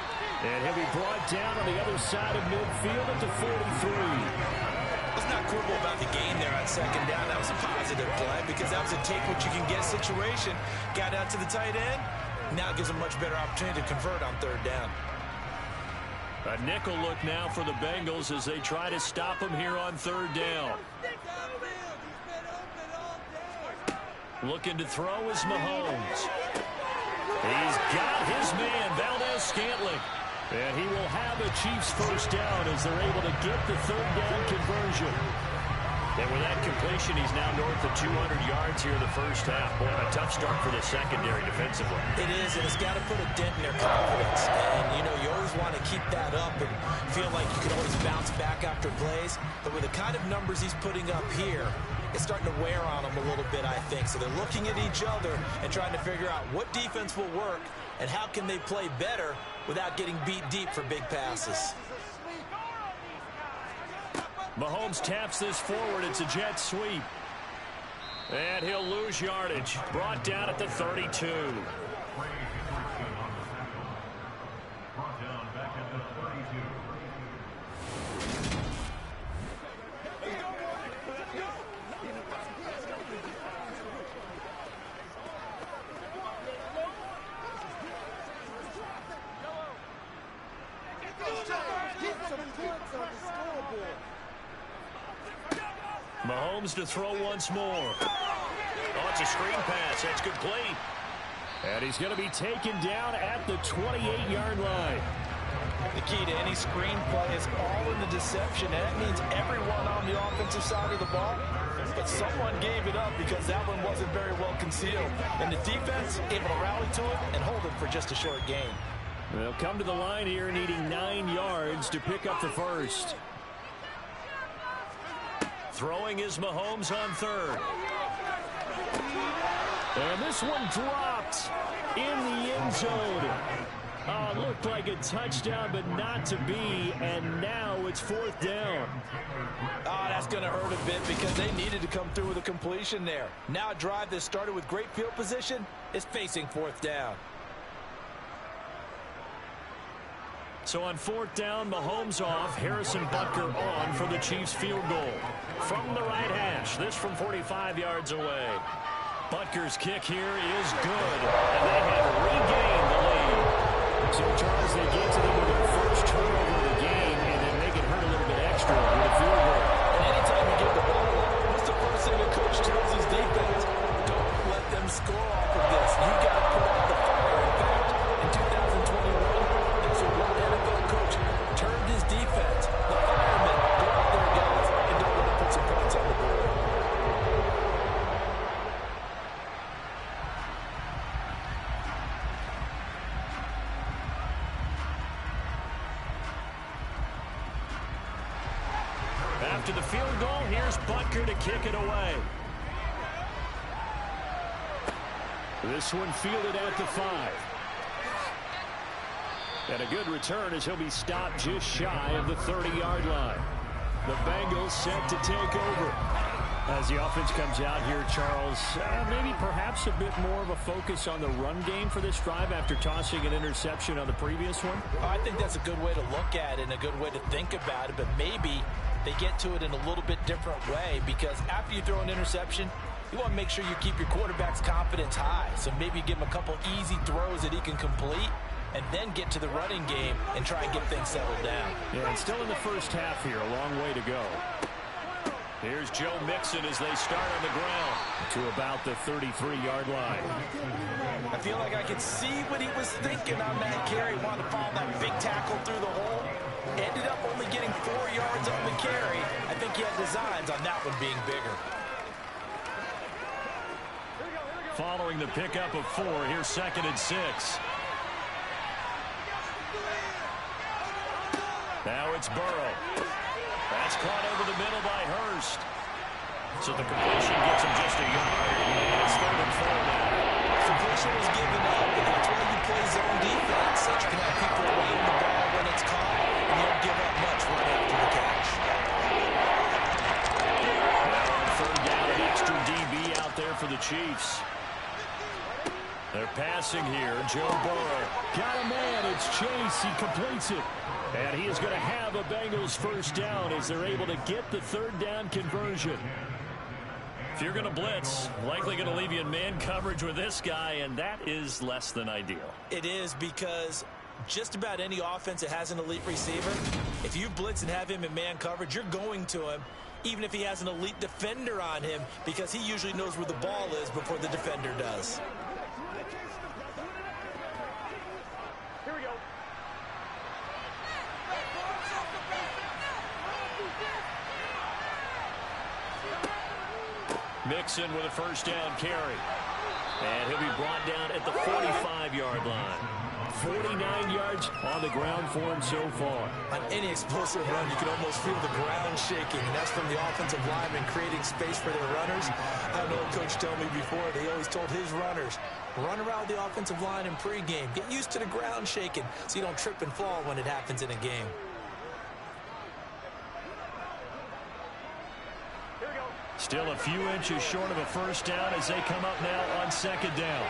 And he'll be brought down on the other side of midfield at the 43. Let's not quibble about the gain there on 2nd down. That was a positive play because that was a take-what-you-can-get situation. Got out to the tight end. Now it gives them a much better opportunity to convert on 3rd down. A nickel look now for the Bengals as they try to stop him here on 3rd down. Looking to throw is Mahomes. He's got his man, Valdez-Scantling. And he will have the Chiefs 1st down as they're able to get the 3rd down conversion. And with that completion, he's now north of 200 yards here in the 1st half. Boy, a tough start for the secondary defensively. It is, and it's got to put a dent in their confidence. And, you know, you always want to keep that up and feel like you can always bounce back after plays. But with the kind of numbers he's putting up here, is starting to wear on them a little bit, I think. So they're looking at each other and trying to figure out what defense will work and how can they play better without getting beat deep for big passes. Mahomes taps this forward. It's a jet sweep. And he'll lose yardage. Brought down at the 32. Mahomes to throw once more. Oh, it's a screen pass. That's complete. And he's going to be taken down at the 28-yard line. The key to any screen play is all in the deception, and that means everyone on the offensive side of the ball. But someone gave it up because that one wasn't very well concealed. And the defense able to rally to it and hold it for just a short gain. They'll come to the line here needing 9 yards to pick up the first. Throwing is Mahomes on third. And this one dropped in the end zone. Looked like a touchdown, but not to be. And now it's fourth down. That's going to hurt a bit because they needed to come through with a completion there. Now a drive that started with great field position is facing fourth down. So on fourth down, Mahomes off, Harrison Butker on for the Chiefs field goal. From the right hash, this from 45 yards away. Butker's kick here is good, and they have regained the lead. So, Charles, they get to them with their first turnover of the game, and then make it hurt a little bit extra with a field goal. And anytime you get the ball, what's the first thing the coach tells his defense? Don't let them score off of this. You got to put out the fire. In fact, in 2021, that's what one NFL coach turned his defense. The firemen, go out there, guys, and don't let them put some points on the board. After the field goal, here's Butker to kick it away. This one fielded at the 5. And a good return as he'll be stopped just shy of the 30-yard line. The Bengals set to take over. As the offense comes out here, Charles, maybe perhaps a bit more of a focus on the run game for this drive after tossing an interception on the previous one? I think that's a good way to look at it and a good way to think about it, but maybe they get to it in a little bit different way because after you throw an interception, you want to make sure you keep your quarterback's confidence high. So maybe you give him a couple easy throws that he can complete and then get to the running game and try and get things settled down. Yeah, and still in the first half here, a long way to go. Here's Joe Mixon as they start on the ground to about the 33-yard line. I feel like I could see what he was thinking on that carry. Wanted to follow that big tackle through the hole. Ended up only getting 4 yards on the carry. I think he had designs on that one being bigger. Following the pickup of 4, here's 2nd and 6. Now it's Burrow. That's caught over the middle by Hurst. So the completion gets him just a yard. It's 3rd and 4 now. Completion was given up, and that's why you play zone defense. So you can have people weighing the ball when it's caught, and you don't give up much right after the catch. Now on 3rd down, an extra DB out there for the Chiefs. They're passing here. Joe Burrow. Got a man. It's Chase. He completes it. And he is going to have a Bengals first down as they're able to get the 3rd down conversion. If you're going to blitz, likely going to leave you in man coverage with this guy, and that is less than ideal. It is because just about any offense that has an elite receiver, if you blitz and have him in man coverage, you're going to him, even if he has an elite defender on him, because he usually knows where the ball is before the defender does. Mixon with a first down carry. And he'll be brought down at the 45-yard line. 49 yards on the ground for him so far. On any explosive run, you can almost feel the ground shaking, and that's from the offensive linemen creating space for their runners. I had an old coach tell me before, they always told his runners, run around the offensive line in pregame. Get used to the ground shaking so you don't trip and fall when it happens in a game. Still a few inches short of a first down as they come up now on second down.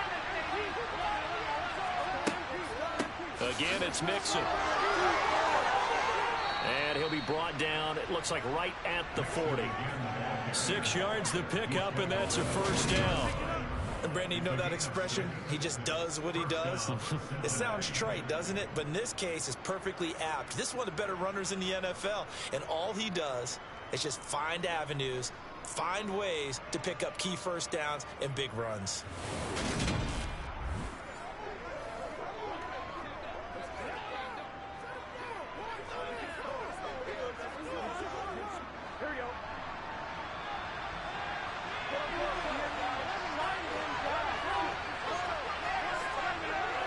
Again, it's Mixon. And he'll be brought down, it looks like right at the 40. 6 yards the pickup, and that's a first down. And Brandon, you know that expression? He just does what he does. It sounds trite, doesn't it? But in this case, it's perfectly apt. This is one of the better runners in the NFL. And all he does is just find avenues, find ways to pick up key first downs and big runs.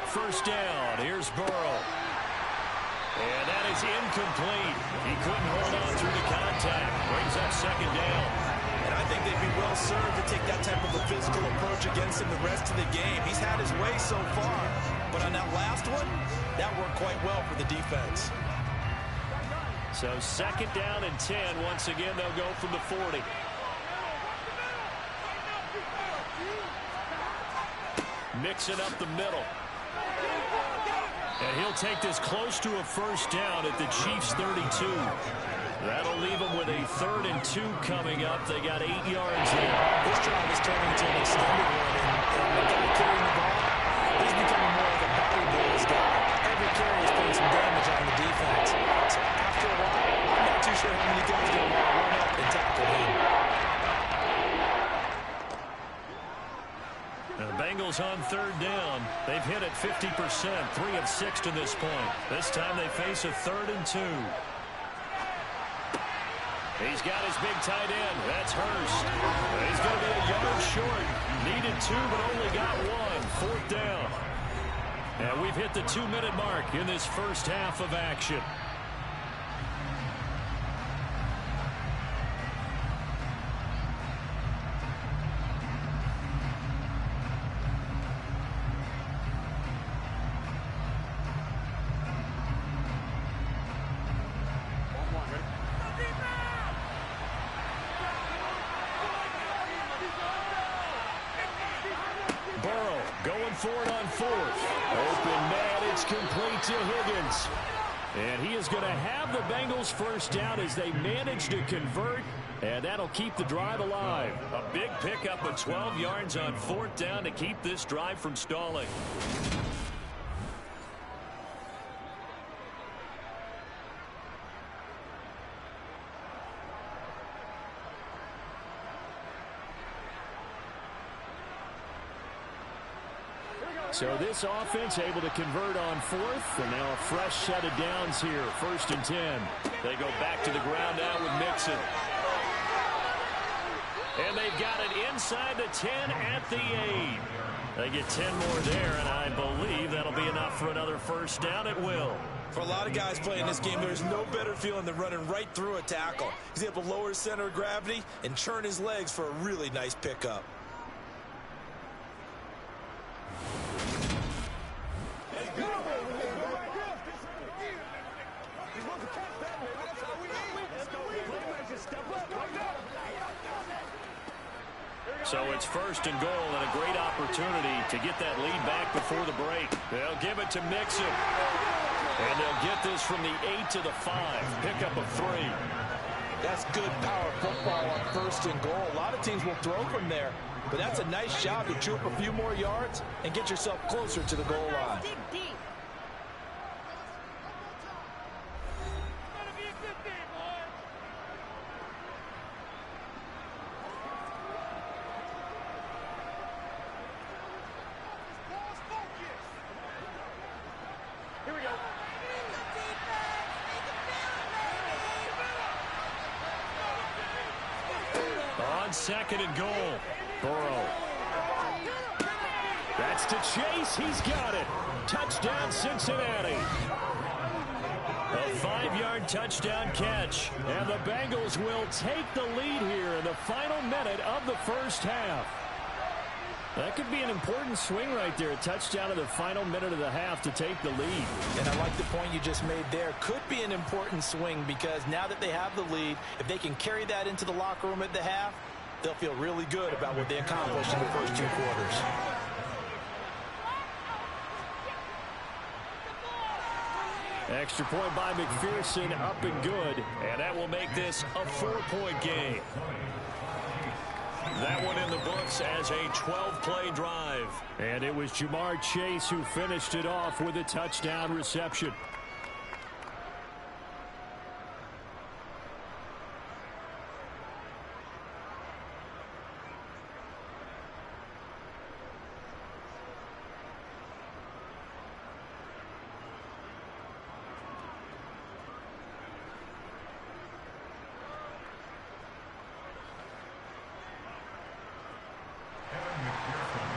First down, here's Burrow. And that is incomplete. He couldn't hold on through the contact. Brings up second down. And I think they'd be well served to take that type of a physical approach against him the rest of the game. He's had his way so far. But on that last one, that worked quite well for the defense. So second down and 10. Once again, they'll go from the 40. Mixing up the middle. And he'll take this close to a first down at the Chiefs' 32. That'll leave them with a 3rd and 2 coming up. They got 8 yards there. This drive is turning into an extended one. And the guy carrying the ball, he's becoming more like a body boys guy. Every carry is putting some damage on the defense. So after a while, I'm not too sure how many guys are going to want to run up and tackle him. The Bengals on 3rd down. They've hit it 50%, 3 of 6 to this point. This time they face a 3rd and 2. He's got his big tight end. That's Hurst. He's going to be a yard short. Needed 2, but only got 1. 4th down. And we've hit the 2-minute mark in this first half of action. Forward on 4th. Open man, it's complete to Higgins. And he is going to have the Bengals first down as they manage to convert, and that'll keep the drive alive. A big pickup of 12 yards on 4th down to keep this drive from stalling. So this offense able to convert on 4th, and now a fresh set of downs here. 1st and 10. They go back to the ground now with Mixon. And they've got it inside the 10 at the 8. They get 10 more there, and I believe that'll be enough for another first down. It will. For a lot of guys playing this game, there's no better feeling than running right through a tackle. He's able to lower his center of gravity and churn his legs for a really nice pickup. So it's 1st and goal, and a great opportunity to get that lead back before the break. They'll give it to Mixon. And they'll get this from the 8 to the 5. Pickup of 3. That's good power football on 1st and goal. A lot of teams will throw from there, but that's a nice job to chew up a few more yards and get yourself closer to the goal line. On 2nd and goal, Burrow. That's to Chase. He's got it. Touchdown, Cincinnati. A 5-yard touchdown catch. And the Bengals will take the lead here in the final minute of the first half. That could be an important swing right there. A touchdown in the final minute of the half to take the lead. And I like the point you just made there. Could be an important swing because now that they have the lead, if they can carry that into the locker room at the half, they'll feel really good about what they accomplished in the first 2 quarters. Extra point by McPherson, up and good. And that will make this a 4-point game. That one in the books as a 12-play drive. And it was Jamar Chase who finished it off with a touchdown reception.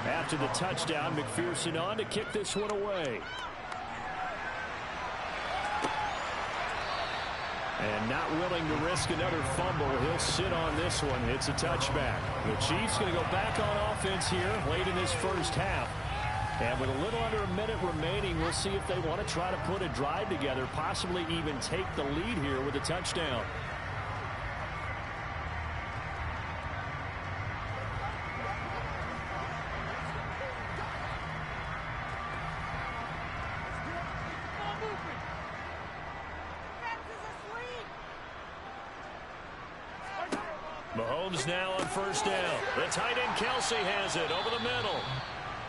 After the touchdown, McPherson on to kick this one away. And not willing to risk another fumble. He'll sit on this one. It's a touchback. The Chiefs going to go back on offense here late in this first half. And with a little under a minute remaining, we'll see if they want to try to put a drive together, possibly even take the lead here with a touchdown. Mahomes now on first down. The tight end Kelsey has it over the middle.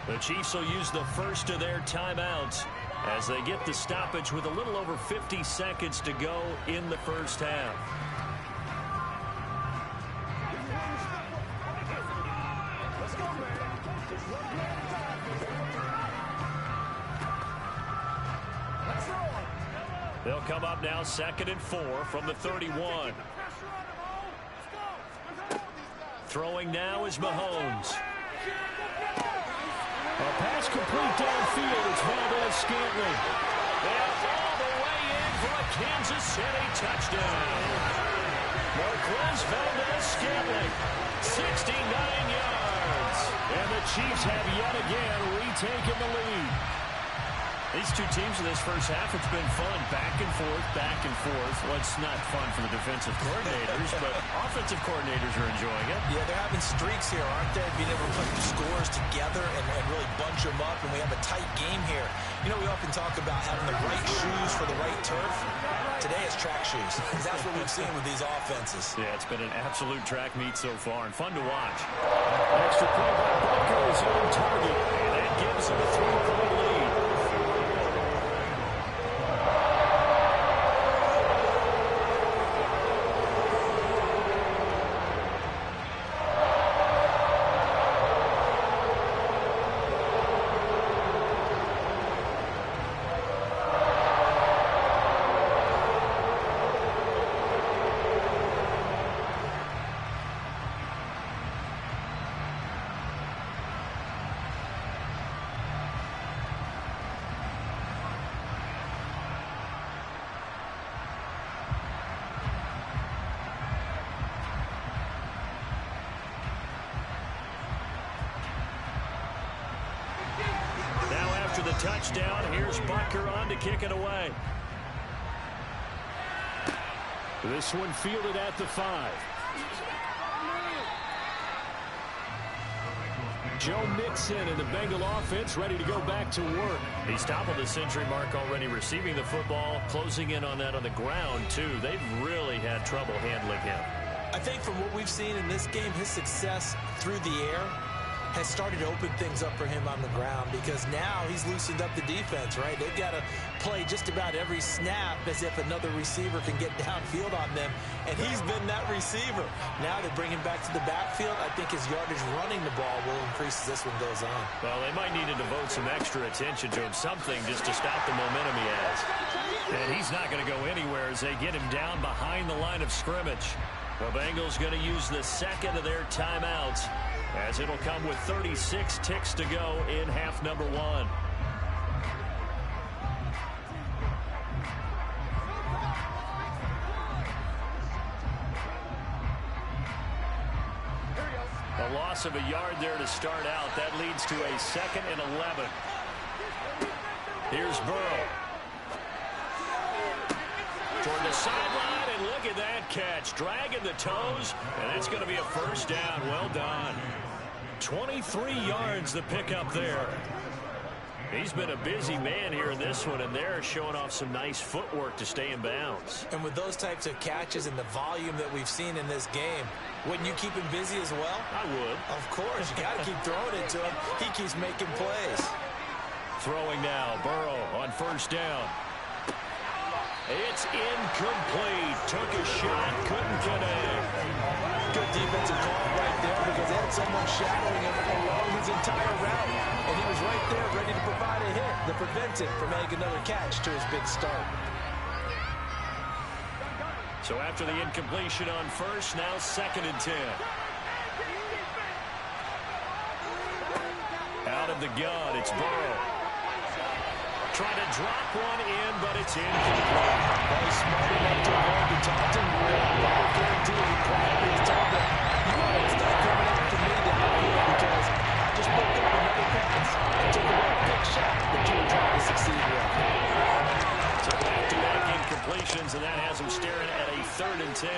The Chiefs will use the first of their timeouts as they get the stoppage with a little over 50 seconds to go in the first half. They'll come up now 2nd and 4 from the 31. Throwing now is Mahomes. A pass complete downfield. It's Valdez-Scantling. And all the way in for a Kansas City touchdown. Marquez Valdez-Scantling, 69 yards. And the Chiefs have yet again retaken the lead. These two teams in this first half, it's been fun. Back and forth, back and forth. Well, it's not fun for the defensive coordinators, but offensive coordinators are enjoying it. Yeah, they're having streaks here, aren't they? Being able to put the scores together and really bunch them up, and we have a tight game here. You know, we often talk about having the right shoes for the right turf. Today it's track shoes, because that's what we've seen with these offenses. Yeah, it's been an absolute track meet so far, and fun to watch. Extra point by Butker is on target, and that gives them a 3-point lead. After the touchdown, here's Butker on to kick it away. This one fielded at the 5. Joe Mixon and the Bengal offense ready to go back to work. He's toppled the century mark already receiving the football, closing in on that on the ground, too. They've really had trouble handling him. I think from what we've seen in this game, his success through the air has started to open things up for him on the ground, because now he's loosened up the defense, right? They've got to play just about every snap as if another receiver can get downfield on them, and he's been that receiver. Now they bring him back to the backfield. I think his yardage running the ball will increase as this one goes on. Well, they might need to devote some extra attention to him, something just to stop the momentum he has. And he's not going to go anywhere as they get him down behind the line of scrimmage. The Bengals going to use the second of their timeouts, as it'll come with 36 ticks to go in half number one. A loss of a yard there to start out. That leads to a 2nd and 11. Here's Burrow. Toward the sideline, and look at that catch. Dragging the toes, and that's going to be a first down. Well done. 23 yards the pickup there. He's been a busy man here in this one, and they're showing off some nice footwork to stay in bounds. And with those types of catches and the volume that we've seen in this game, wouldn't you keep him busy as well? I would. Of course. You got to keep throwing it to him. He keeps making plays. Throwing now. Burrow on first down. It's incomplete. Took a shot. Couldn't connect. Good defensive call right there because they had someone shadowing him along his entire route. And he was right there ready to provide a hit that prevents him from making another catch to his big start. So after the incompletion on first, now 2nd and 10. Out of the gun, it's Burrow. Trying to drop one in, but it's incomplete. He's smart enough to avoid the taunting rule. I guarantee you, probably told them, you want to start coming after me down here because I just picked up another pass. I took a big shot that you were trying to succeed with. So back-to-back incompletions, and that has him staring at a 3rd and 10.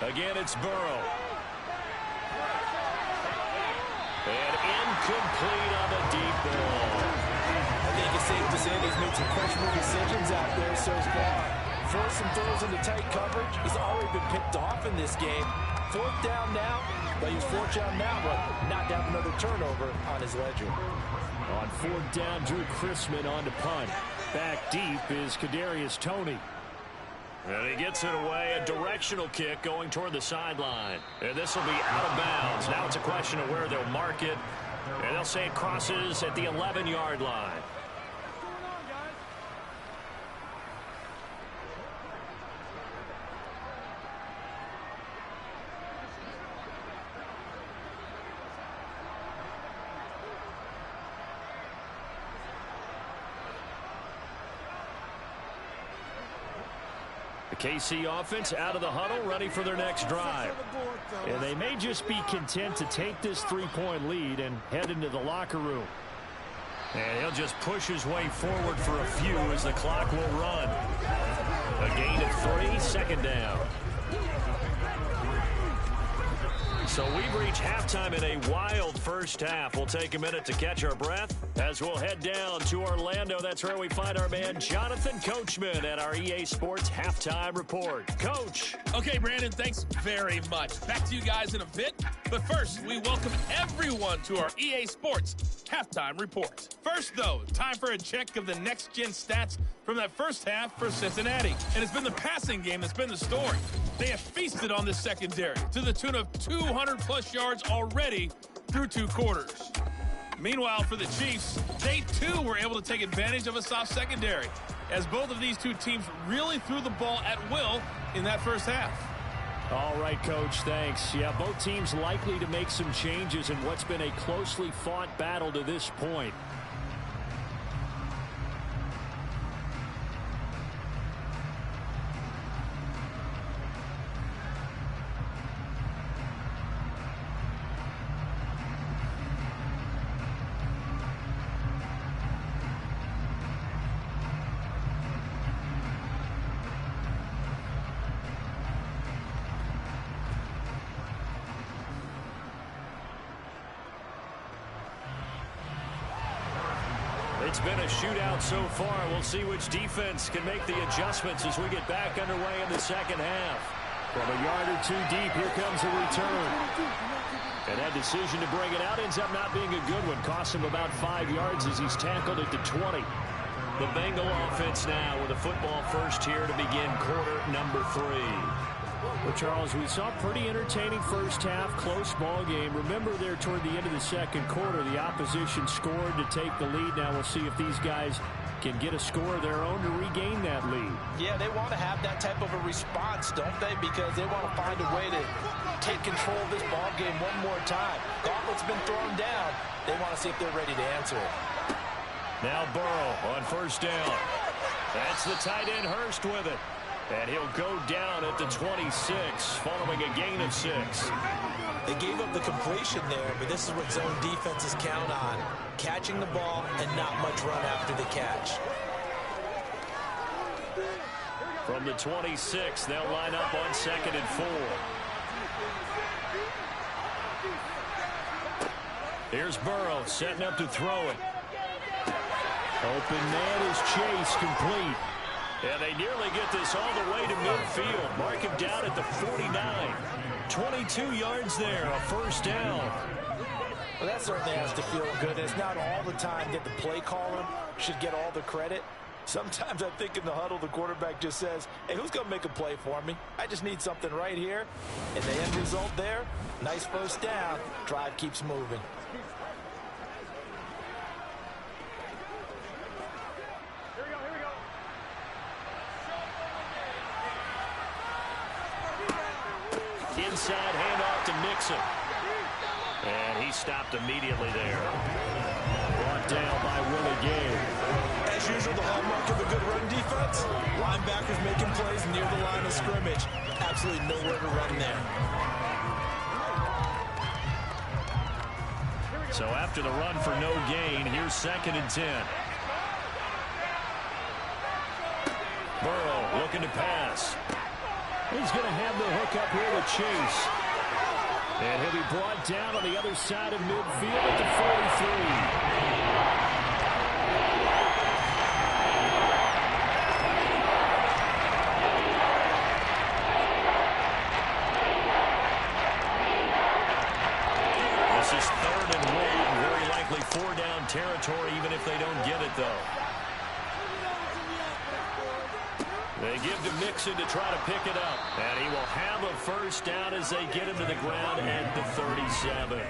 Again, it's Burrow. And incomplete on the deep ball. I think it's safe to say he's made some questionable decisions out there so far. Forced some throws into tight coverage. He's already been picked off in this game. 4th down now. But he was fortunate on that one. Not to have another turnover on his ledger. On 4th down, Drew Chrisman on to punt. Back deep is Kadarius Toney. And he gets it away. A directional kick going toward the sideline. And this will be out of bounds. Now it's a question of where they'll mark it. And they'll say it crosses at the 11-yard line. KC offense out of the huddle, ready for their next drive. And they may just be content to take this 3-point lead and head into the locker room. And he'll just push his way forward for a few as the clock will run. A gain of 3, 2nd down. So we've reached halftime in a wild first half. We'll take a minute to catch our breath as we'll head down to Orlando. That's where we find our man Jonathan Coachman at our EA Sports Halftime Report. Coach. Okay, Brandon, thanks very much. Back to you guys in a bit. But first, we welcome everyone to our EA Sports Halftime Report. First, though, time for a check of the next-gen stats from that first half for Cincinnati. And it's been the passing game that's been the story. They have feasted on this secondary to the tune of 200-plus yards already through 2 quarters. Meanwhile, for the Chiefs, they, too, were able to take advantage of a soft secondary, as both of these two teams really threw the ball at will in that first half. All right, Coach, thanks. Yeah, both teams likely to make some changes in what's been a closely fought battle to this point. It's been a shootout so far. We'll see which defense can make the adjustments as we get back underway in the second half. From a yard or 2 deep, here comes a return. And that decision to bring it out ends up not being a good one. Costs him about 5 yards as he's tackled it to 20. The Bengal offense now with a football first here to begin quarter number 3. Well, Charles, we saw a pretty entertaining first half, close ball game. Remember there toward the end of the second quarter, the opposition scored to take the lead. Now we'll see if these guys can get a score of their own to regain that lead. Yeah, they want to have that type of a response, don't they? Because they want to find a way to take control of this ball game one more time. Gauntlet's been thrown down. They want to see if they're ready to answer it. Now Burrow on first down. That's the tight end Hurst with it. And he'll go down at the 26 following a gain of 6. They gave up the completion there, but this is what zone defenses count on. Catching the ball and not much run after the catch. From the 26, they'll line up on 2nd and 4. Here's Burrow setting up to throw it. Open man is Chase, complete. And they nearly get this all the way to midfield. Mark him down at the 49. 22 yards there, a first down. Well, that certainly has to feel good. It's not all the time that the play caller should get all the credit. Sometimes I think in the huddle, the quarterback just says, hey, who's going to make a play for me? I just need something right here. And the end result there, nice first down. Drive keeps moving. Inside handoff to Mixon. And he stopped immediately there. Brought down by Willie Gay. As usual, the hallmark of a good run defense, linebackers making plays near the line of scrimmage. Absolutely nowhere to run there. So after the run for no gain, here's 2nd and 10. Burrow looking to pass. He's going to have the hook up here with Chase. And he'll be brought down on the other side of midfield at the 43. This is 3rd and 1. Very likely 4-down territory, even if they don't get it, though. They give to Mixon to try to pick it up. And he will have a first down as they get him to the ground at the 37.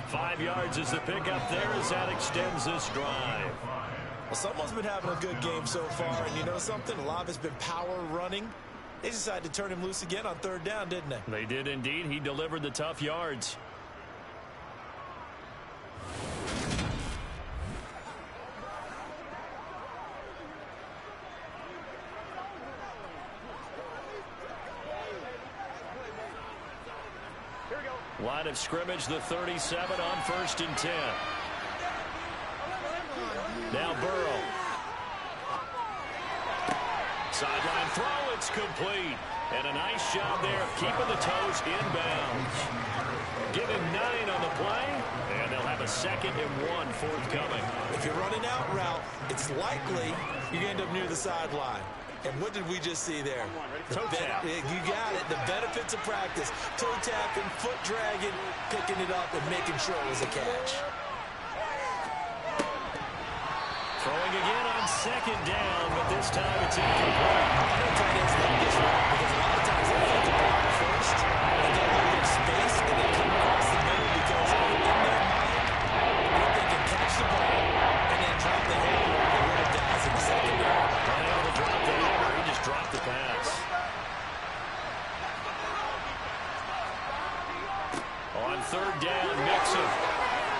5 yards is the pickup there as that extends this drive. Well, someone's been having a good game so far. And you know something? A lot of it's been power running. They decided to turn him loose again on 3rd down, didn't they? They did indeed. He delivered the tough yards. Line of scrimmage, the 37 on 1st and 10. Now Burrow. Sideline throw, it's complete. And a nice job there of keeping the toes inbounds. Give him 9 on the play, and they'll have a 2nd and 1 forthcoming. If you're running out route, it's likely you're going to end up near the sideline. And what did we just see there? Toe tap. You got it. The benefits of practice. Toe tapping, foot dragging, picking it up, and making sure it was a catch. Throwing again on 2nd down, but this time it's incomplete. I know tight ends like this route because a lot of times they think the block first, and get a little bit of space, and then come across the middle because in their mind, they can catch the ball and then drop the hammer over the little guys in the secondary. Unable to drop the hammer, he just dropped the pass. On 3rd down, Mixon.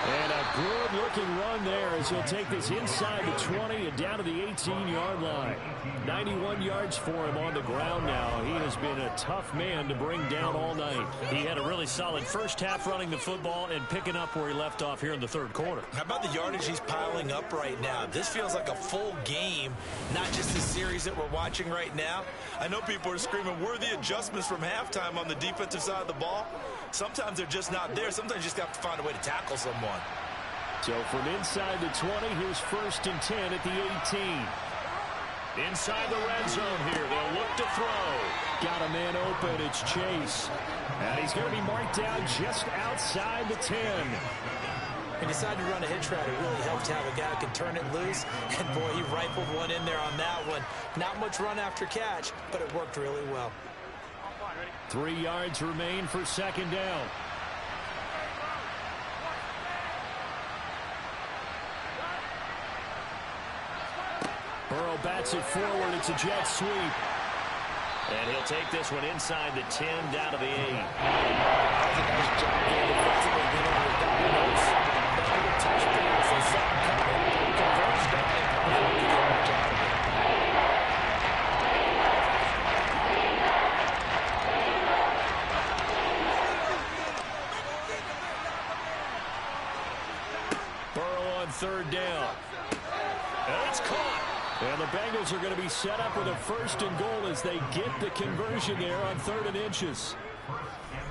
And a good-looking run there as he'll take this inside the 20 and down to the 18-yard line. 91 yards for him on the ground now. He has been a tough man to bring down all night. He had a really solid first half running the football and picking up where he left off here in the 3rd quarter. How about the yardage he's piling up right now? This feels like a full game, not just the series that we're watching right now. I know people are screaming, where are the adjustments from halftime on the defensive side of the ball? Sometimes they're just not there. Sometimes you just have to find a way to tackle someone. So from inside the 20, here's 1st and 10 at the 18. Inside the red zone here, they'll look to throw. Got a man open, it's Chase. And he's going to be marked down just outside the 10. He decided to run a hitch route. It really helped to have a guy who can turn it loose. And, boy, he rifled one in there on that one. Not much run after catch, but it worked really well. 3 yards remain for 2nd down. Burrow bats it forward. It's a jet sweep. And he'll take this one inside the 10, down to the 8. That was a nice job there defensively. Getting on his double notes. Another touchdown for some coming. Converts down and able to get much out of it. Burrow on third down. And it's caught. And the Bengals are going to be set up with a 1st and goal as they get the conversion there on 3rd and inches.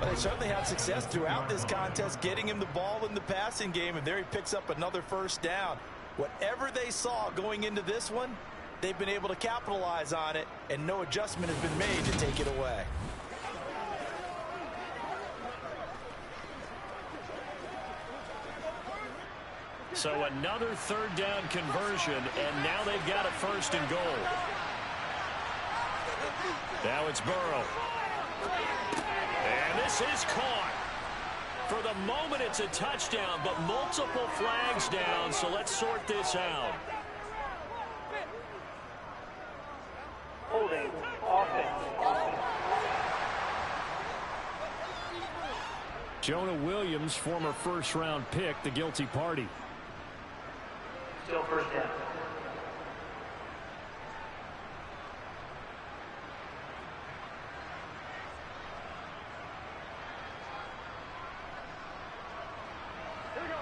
Well, they certainly had success throughout this contest, getting him the ball in the passing game, and there he picks up another 1st down. Whatever they saw going into this one, they've been able to capitalize on it, and no adjustment has been made to take it away. So another 3rd down conversion, and now they've got a 1st and goal. Now it's Burrow. And this is caught. For the moment, it's a touchdown, but multiple flags down, so let's sort this out. Holding. Offense. Jonah Williams, former 1st-round pick, the guilty party. Still 1st down.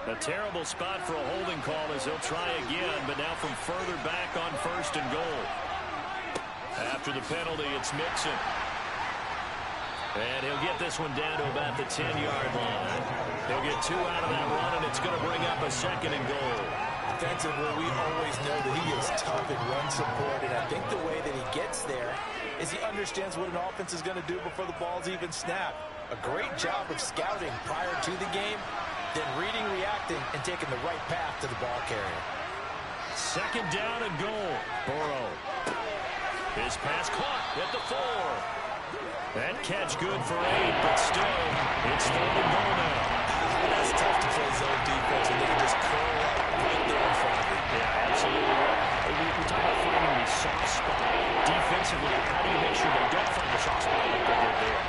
A terrible spot for a holding call as he'll try again, but now from further back on 1st and goal. After the penalty, it's Mixon. And he'll get this one down to about the 10-yard line. He'll get 2 out of that run, and it's going to bring up a 2nd and goal. Defensively, we always know that he is tough in run support, and I think the way that he gets there is he understands what an offense is going to do before the ball's even snapped. A great job of scouting prior to the game, then reading, reacting, and taking the right path to the ball carrier. 2nd down and goal. Burrow. His pass caught at the 4. That catch good for 8, but still, it's 3rd and goal now. That's tough to play zone defense, and they can just curl up right there in front of it. Yeah, absolutely. We talk about finding the soft spot. Defensively, how do you make sure they don't find the soft spot like they did there?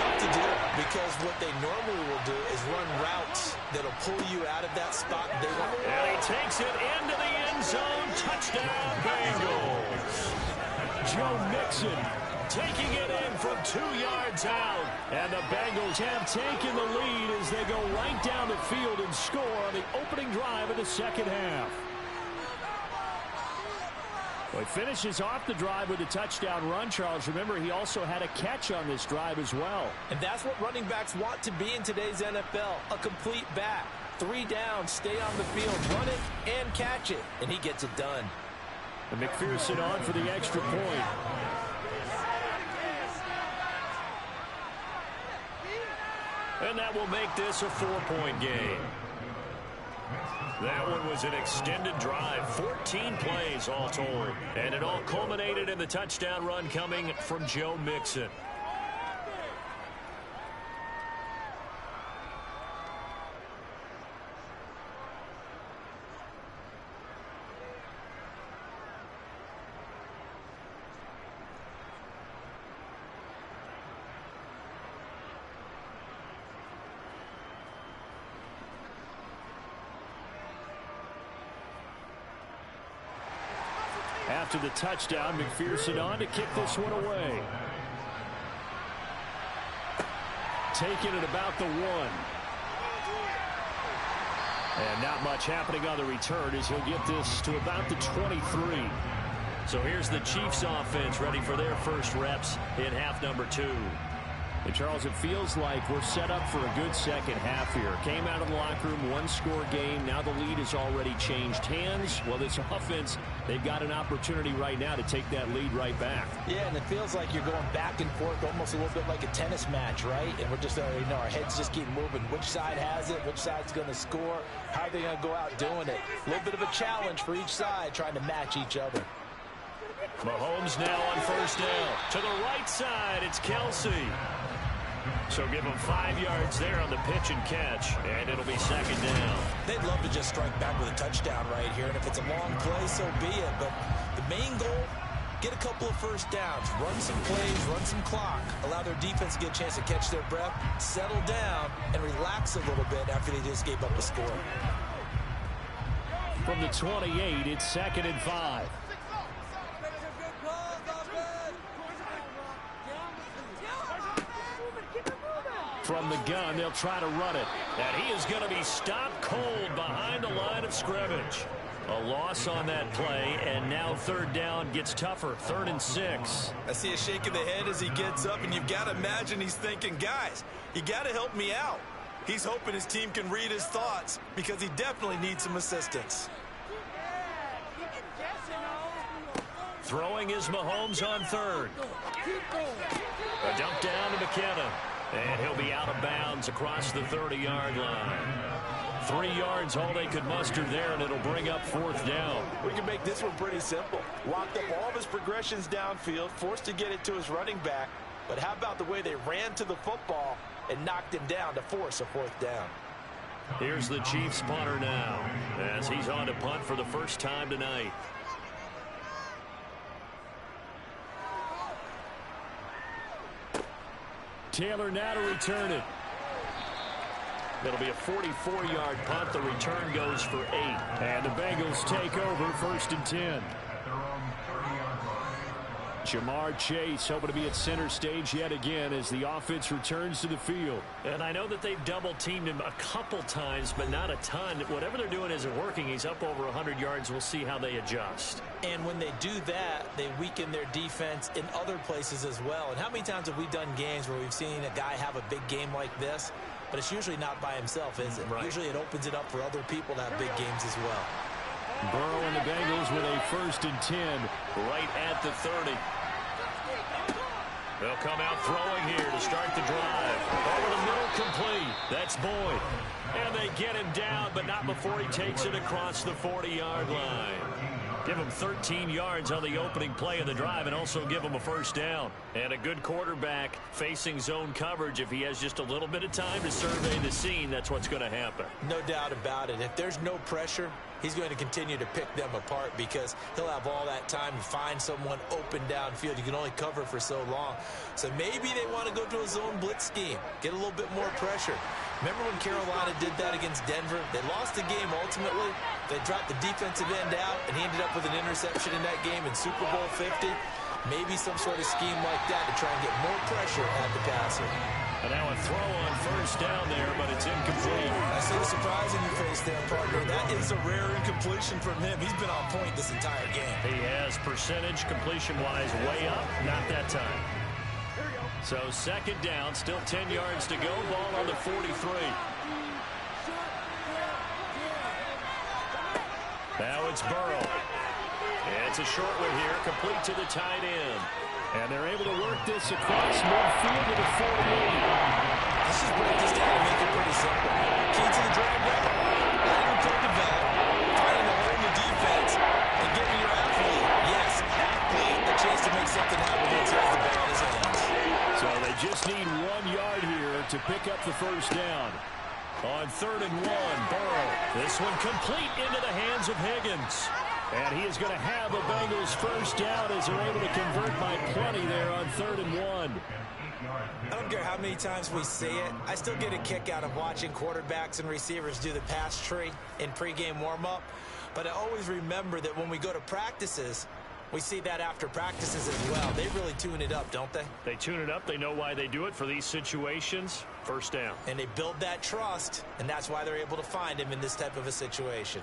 Tough to do, because what they normally will do is run routes that'll pull you out of that spot they want. And he takes it into the end zone. Touchdown, Bengals. Joe Mixon taking it in from 2 yards out. And the Bengals have taken the lead as they go right down the field and score on the opening drive of the 2nd half. Well, he finishes off the drive with a touchdown run, Charles. Remember, he also had a catch on this drive as well. And that's what running backs want to be in today's NFL, a complete back. 3 downs, stay on the field, run it, and catch it. And he gets it done. And McPherson on for the extra point. And that will make this a 4-point game. That one was an extended drive, 14 plays all told. And it all culminated in the touchdown run coming from Joe Mixon. After the touchdown, McPherson on to kick this one away. Taking it about the 1. And not much happening on the return as he'll get this to about the 23. So here's the Chiefs offense ready for their first reps in half number 2. And Charles, it feels like we're set up for a good second half here. Came out of the locker room, 1-score game. Now the lead has already changed hands. Well, this offense, they've got an opportunity right now to take that lead right back. Yeah, and it feels like you're going back and forth, almost a little bit like a tennis match, right? And we're just, our heads just keep moving. Which side has it? Which side's going to score? How are they going to go out doing it? A little bit of a challenge for each side, trying to match each other. Mahomes now on 1st down. To the right side, it's Kelsey. So give him 5 yards there on the pitch and catch, and it'll be 2nd down. They'd love to just strike back with a touchdown right here, and if it's a long play, so be it. But the Main goal, get a couple of first downs, run some plays, run some clock, allow their defense to get a chance to catch their breath, settle down, and relax a little bit after they just gave up a score. From the 28, it's 2nd and 5. From the gun, they'll try to run it. And he is going to be stopped cold behind the line of scrimmage. A loss on that play, and now 3rd down gets tougher. 3rd and 6. I see a shake of the head as he gets up, and you've got to imagine he's thinking, guys, you got to help me out. He's hoping his team can read his thoughts because he definitely needs some assistance. Throwing is Mahomes on 3rd. A dump down to McKenna. And he'll be out of bounds across the 30-yard line. 3 yards all they could muster there, and it'll bring up 4th down. We can make this one pretty simple. Locked up all of his progressions downfield, forced to get it to his running back. But how about the way they ran to the football and knocked him down to force a 4th down? Here's the Chiefs punter now as he's on to punt for the first time tonight. Taylor now to return it. It'll be a 44-yard punt. The return goes for 8. And the Bengals take over 1st and 10. Jamar Chase hoping to be at center stage yet again as the offense returns to the field. And I know that they've double-teamed him a couple times, but not a ton. Whatever they're doing isn't working. He's up over 100 yards. We'll see how they adjust. And when they do that, they weaken their defense in other places as well. And how many times have we done games where we've seen a guy have a big game like this? But it's usually not by himself, is it? Right. Usually it opens it up for other people to have big games as well. Burrow and the Bengals with a 1st and 10 right at the 30. They'll come out throwing here to start the drive. Over the middle, complete. That's Boyd. And they get him down, but not before he takes it across the 40-yard line. Give him 13 yards on the opening play of the drive and also give him a 1st down. And a good quarterback facing zone coverage. If he has just a little bit of time to survey the scene, that's what's going to happen. No doubt about it. If there's no pressure, he's going to continue to pick them apart because he'll have all that time to find someone open downfield. You can only cover for so long. So maybe they want to go to a zone blitz scheme, get a little bit more pressure. Remember when Carolina did that against Denver? They lost the game ultimately. They dropped the defensive end out, and he ended up with an interception in that game in Super Bowl 50. Maybe some sort of scheme like that to try and get more pressure at the passer. And now a throw on 1st down there, but it's incomplete. I see the surprise in your face there, partner. That is a rare incompletion from him. He's been on point this entire game. He has percentage completion-wise way up, not that time. So 2nd down, still 10 yards to go. Ball on the 43. Now it's Burrow. It's a short one here, complete to the tight end. And they're able to work this across midfield to the 48. Let's just break this down and make it pretty simple. Key to the drag route, letting the play develop, finding a hole in the defense, and giving your athlete, yes, athlete, a chance to make something happen once he has the ball in his hands. So they just need 1 yard here to pick up the 1st down. On 3rd and 1, Burrow. This one complete into the hands of Higgins. And he is going to have a Bengals 1st down as they're able to convert by plenty there on 3rd and 1. I don't care how many times we see it. I still get a kick out of watching quarterbacks and receivers do the pass tree in pregame warm-up. But I always remember that when we go to practices, we see that after practices as well. They really tune it up, don't they? They tune it up. They know why they do it for these situations. 1st down. And they build that trust, and that's why they're able to find him in this type of a situation.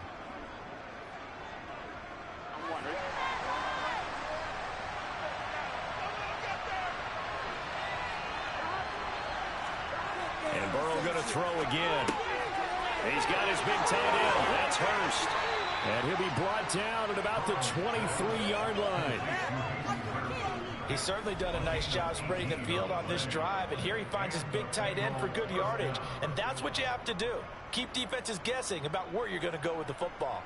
And Burrow going to throw again. He's got his big tight end. That's Hurst. And he'll be brought down at about the 23-yard line. He's certainly done a nice job spreading the field on this drive, and here he finds his big tight end for good yardage. And that's what you have to do. Keep defenses guessing about where you're going to go with the football.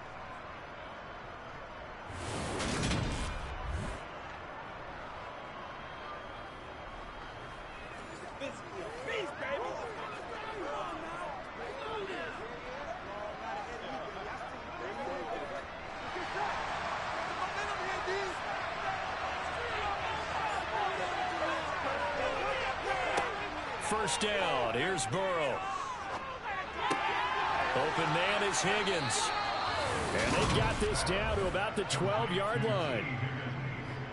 first down. Here's Burrow. Open man is Higgins. And they got this down to about the 12-yard line.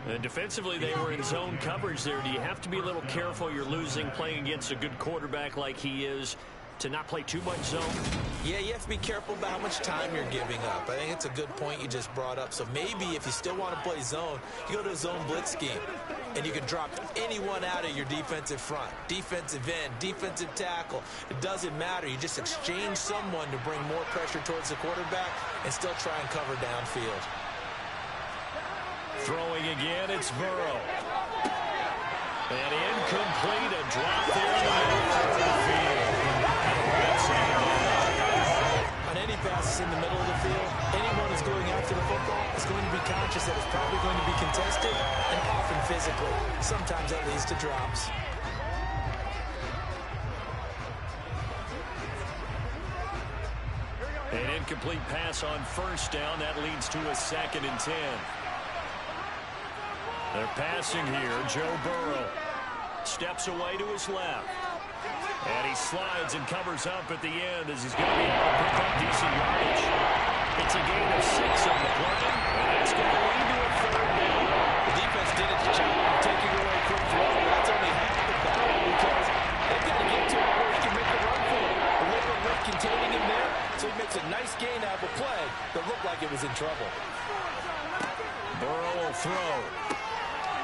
And defensively, they were in zone coverage there. Do you have to be a little careful? You're losing playing against a good quarterback like he is to not play too much zone? Yeah, you have to be careful about how much time you're giving up. I think it's a good point you just brought up. So maybe if you still want to play zone, you go to a zone blitz scheme. And you can drop anyone out of your defensive front. Defensive end, defensive tackle. It doesn't matter. You just exchange someone to bring more pressure towards the quarterback and still try and cover downfield. Throwing again, it's Burrow. And incomplete, a drop there in the middle of the field. On any passes in the middle of the field, anyone who's going after the football is going to be conscious that it's probably going to be contested and often physically. Sometimes that leads to drops. An incomplete pass on first down. That leads to a 2nd and 10. They're passing here. Joe Burrow steps away to his left. And he slides and covers up at the end as he's going to be able to pick up decent yardage. It's a gain of 6 on the play. And that's going to lead to a 3rd down. The defense did its job taking away a quick throw. That's only half the battle because they've got to get to it where he can make a run for it. A little bit left containing him there, so he makes a nice gain out of a play that looked like it was in trouble. Burrow will throw.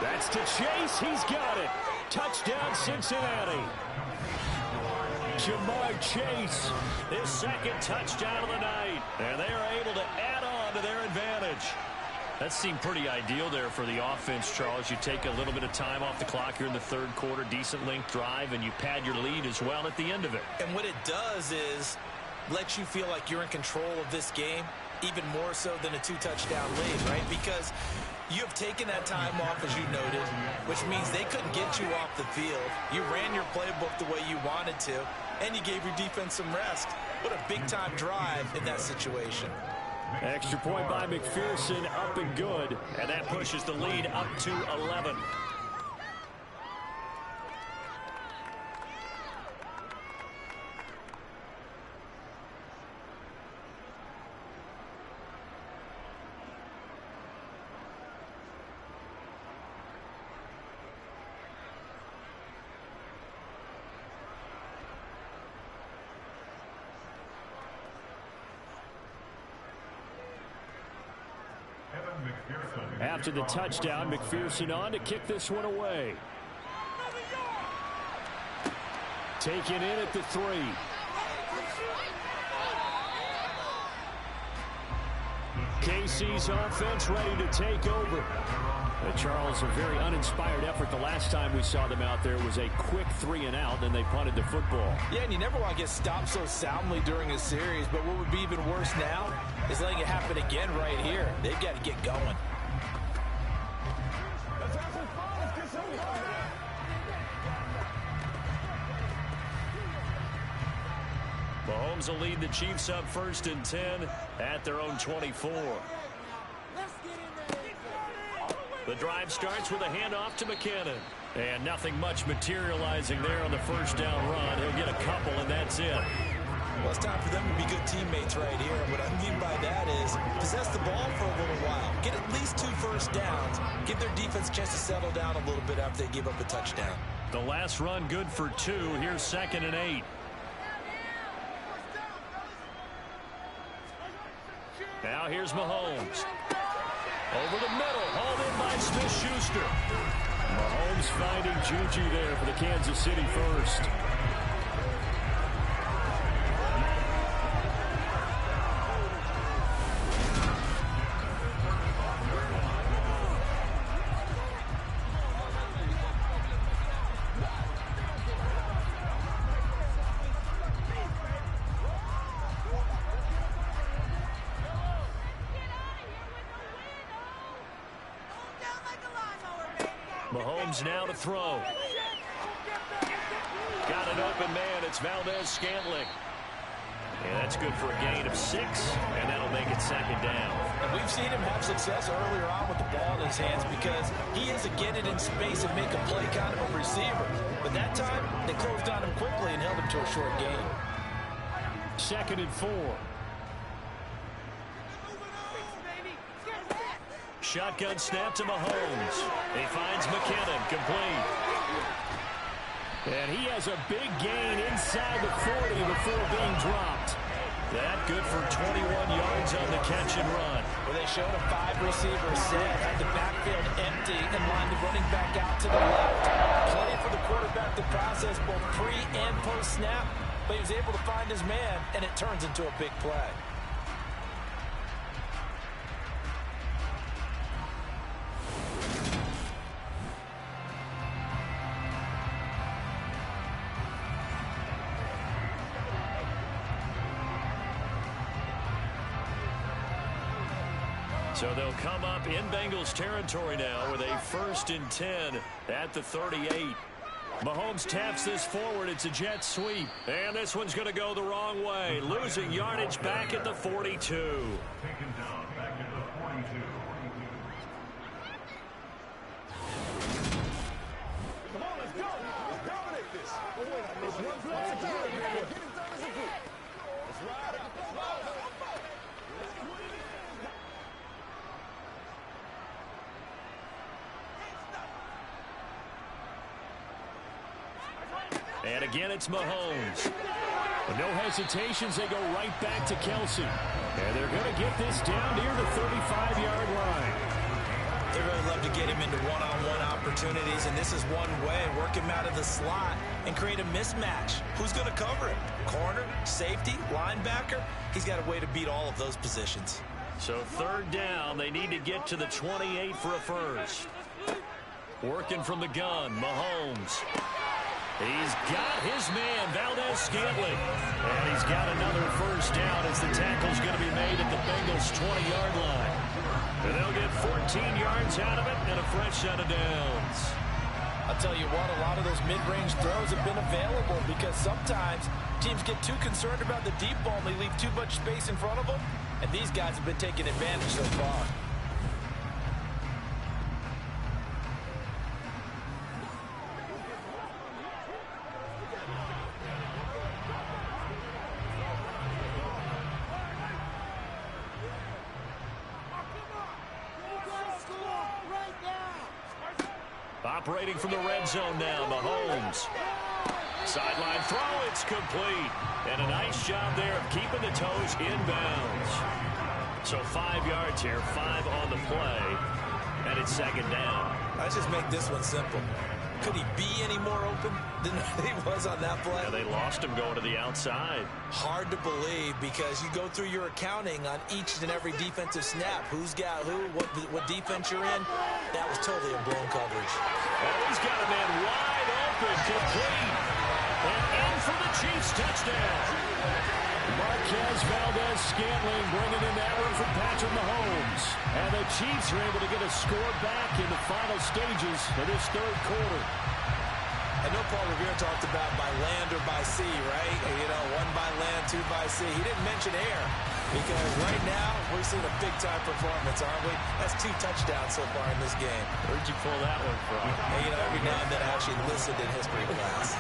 That's to Chase. He's got it. Touchdown, Cincinnati. Jamar Chase, his 2nd touchdown of the night. And they are able to add on to their advantage. That seemed pretty ideal there for the offense, Charles. You take a little bit of time off the clock here in the 3rd quarter, decent length drive, and you pad your lead as well at the end of it. And what it does is let you feel like you're in control of this game, even more so than a 2-touchdown lead, right? Because you have taken that time off, as you noted, which means they couldn't get you off the field. You ran your playbook the way you wanted to, and you gave your defense some rest. What a big-time drive in that situation. Extra point by McPherson, up and good, and that pushes the lead up to 11. After the touchdown, McPherson on to kick this one away. Taken in at the 3. KC's offense ready to take over. Charles, a very uninspired effort. The last time we saw them out there was a quick 3 and out, then they punted the football. Yeah, and you never want to get stopped so soundly during a series, but what would be even worse now is letting it happen again right here. They've got to get going. Mahomes will lead the Chiefs up 1st and 10 at their own 24. The drive starts with a handoff to McKinnon. And nothing much materializing there on the first down run. He'll get a couple, and that's it. Well, it's time for them to be good teammates right here. What I mean by that is possess the ball for a little while. Get at least 2 first downs. Give their defense a chance to settle down a little bit after they give up a touchdown. The last run good for 2. Here's 2nd and 8. Now here's Mahomes. Over the middle, hauled in by Smith-Schuster. Mahomes finding Juju there for the Kansas City first. Mahomes now to throw. Got an open man. It's Valdez-Scantling. And That's good for a gain of 6, and that'll make it second down. And we've seen him have success earlier on with the ball in his hands because he is a get it in space and make a play kind of a receiver. But that time, they closed on him quickly and held him to a short gain. 2nd and 4. Shotgun snap to Mahomes. He finds McKinnon, complete. And he has a big gain inside the 40 before being dropped. That good for 21 yards on the catch and run. Well, they showed a 5-receiver set, had the backfield empty, and lined the running back out to the left. Plenty for the quarterback to process both pre and post snap, but he was able to find his man, and it turns into a big play. So they'll come up in Bengals territory now with a 1st and 10 at the 38. Mahomes taps this forward. It's a jet sweep. And this one's going to go the wrong way. Losing yardage back at the 42. Taken down back at the 42. Come on, let's go. Let's dominate this. Oh, wait, I missed one play. Get it done as a group. Let's ride out. And again, it's Mahomes. With no hesitations, they go right back to Kelsey. And they're going to get this down near the 35-yard line. They really love to get him into one-on-one opportunities, and this is one way. Work him out of the slot and create a mismatch. Who's going to cover him? Corner, safety, linebacker? He's got a way to beat all of those positions. So 3rd down, they need to get to the 28 for a first. Working from the gun, Mahomes. He's got his man, Valdez-Scantling. And he's got another first down as the tackle's going to be made at the Bengals' 20-yard line. And they'll get 14 yards out of it and a fresh set of downs. I'll tell you what, a lot of those mid-range throws have been available because sometimes teams get too concerned about the deep ball and they leave too much space in front of them. And these guys have been taking advantage so far. Operating from the red zone now, Mahomes. Sideline throw, it's complete. And a nice job there of keeping the toes inbounds. So 5 yards here, 5 on the play, and it's second down. Let's just make this one simple. Could he be any more open than he was on that play? Yeah, they lost him going to the outside. Hard to believe because you go through your accounting on each and every defensive snap. Who's got who, what defense you're in. That was totally a blown coverage. Oh, he's got a man wide open, complete. And in for the Chiefs touchdown. Marquez Valdez-Scantling bringing in that one from Patrick Mahomes. And the Chiefs are able to get a score back in the final stages of this 3rd quarter. I know Paul Revere talked about by land or by sea, right? You know, 1 by land, 2 by sea. He didn't mention air because right now we're seeing a big-time performance, aren't we? That's 2 touchdowns so far in this game. Where'd you pull that one from? And, you know, every now and then I actually listened in history class.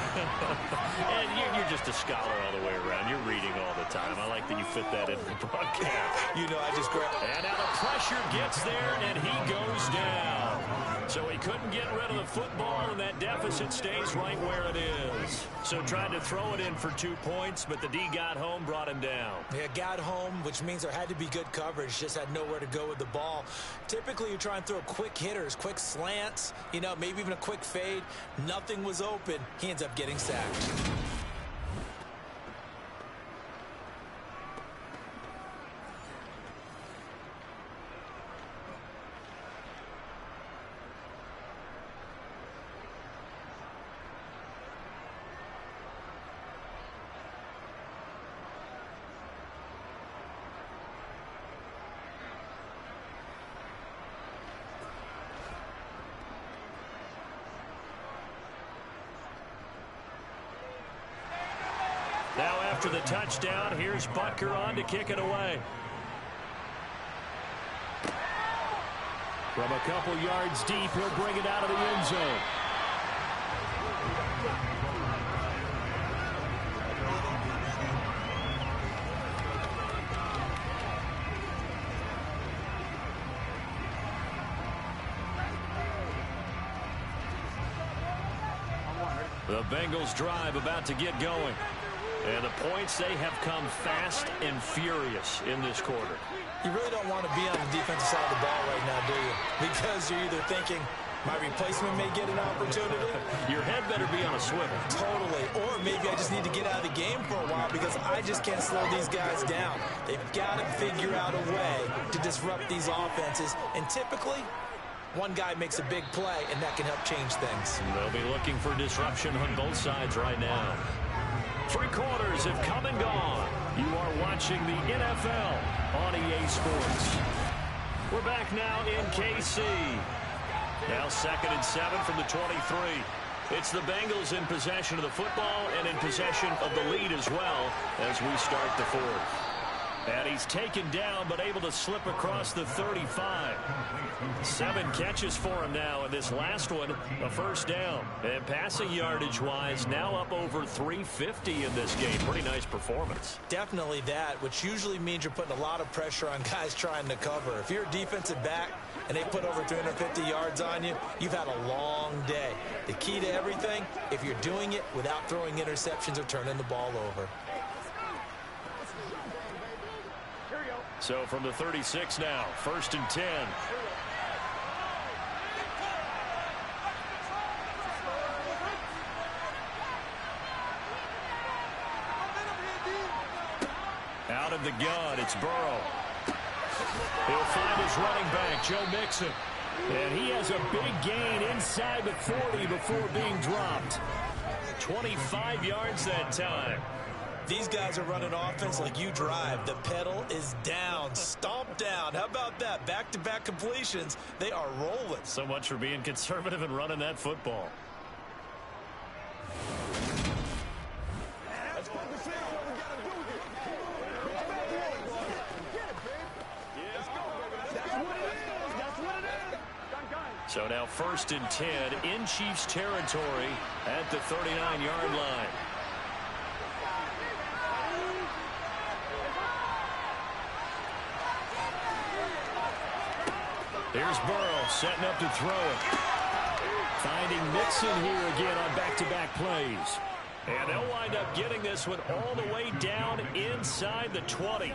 And you're just a scholar all the way around. You're reading all the time. I like that you fit that into the broadcast. You know, I just grabbed. And now the pressure gets there, and he goes down. So he couldn't get rid of the football, and that deficit stays right where it is. So tried to throw it in for 2 points, but the D got home, brought him down. Yeah, got home, which means there had to be good coverage. Just had nowhere to go with the ball. Typically, you try and throw quick hitters, quick slants, you know, maybe even a quick fade. Nothing was open. He ends up getting sacked. After the touchdown, here's Butker on to kick it away. From a couple yards deep, he'll bring it out of the end zone. The Bengals drive about to get going. And the points, they have come fast and furious in this quarter. You really don't want to be on the defensive side of the ball right now, do you? Because you're either thinking, my replacement may get an opportunity. Your head better be on a swivel. Totally. Or maybe I just need to get out of the game for a while because I just can't slow these guys down. They've got to figure out a way to disrupt these offenses. And typically, one guy makes a big play, and that can help change things. They'll be looking for disruption on both sides right now. 3 quarters have come and gone. You are watching the NFL on EA Sports. We're back now in KC. Now 2nd and 7 from the 23. It's the Bengals in possession of the football and in possession of the lead as well as we start the 4th. And he's taken down but able to slip across the 35. 7 catches for him now, and this last one a first down. And passing yardage-wise, now up over 350 in this game. Pretty nice performance. Definitely that, which usually means you're putting a lot of pressure on guys trying to cover. If you're a defensive back and they put over 350 yards on you, you've had a long day. The key to everything, if you're doing it without throwing interceptions or turning the ball over. So from the 36 now, 1st and 10. Out of the gun, it's Burrow. He'll find his running back, Joe Mixon. And he has a big gain inside the 40 before being dropped. 25 yards that time. These guys are running offense like you drive. The pedal is down, stomp down. How about that? Back-to-back completions. They are rolling. So much for being conservative and running that football. So now 1st and 10 in Chiefs territory at the 39-yard line. Here's Burrow setting up to throw it. Finding Mixon here again on back-to-back plays. And they'll wind up getting this one all the way down inside the 20.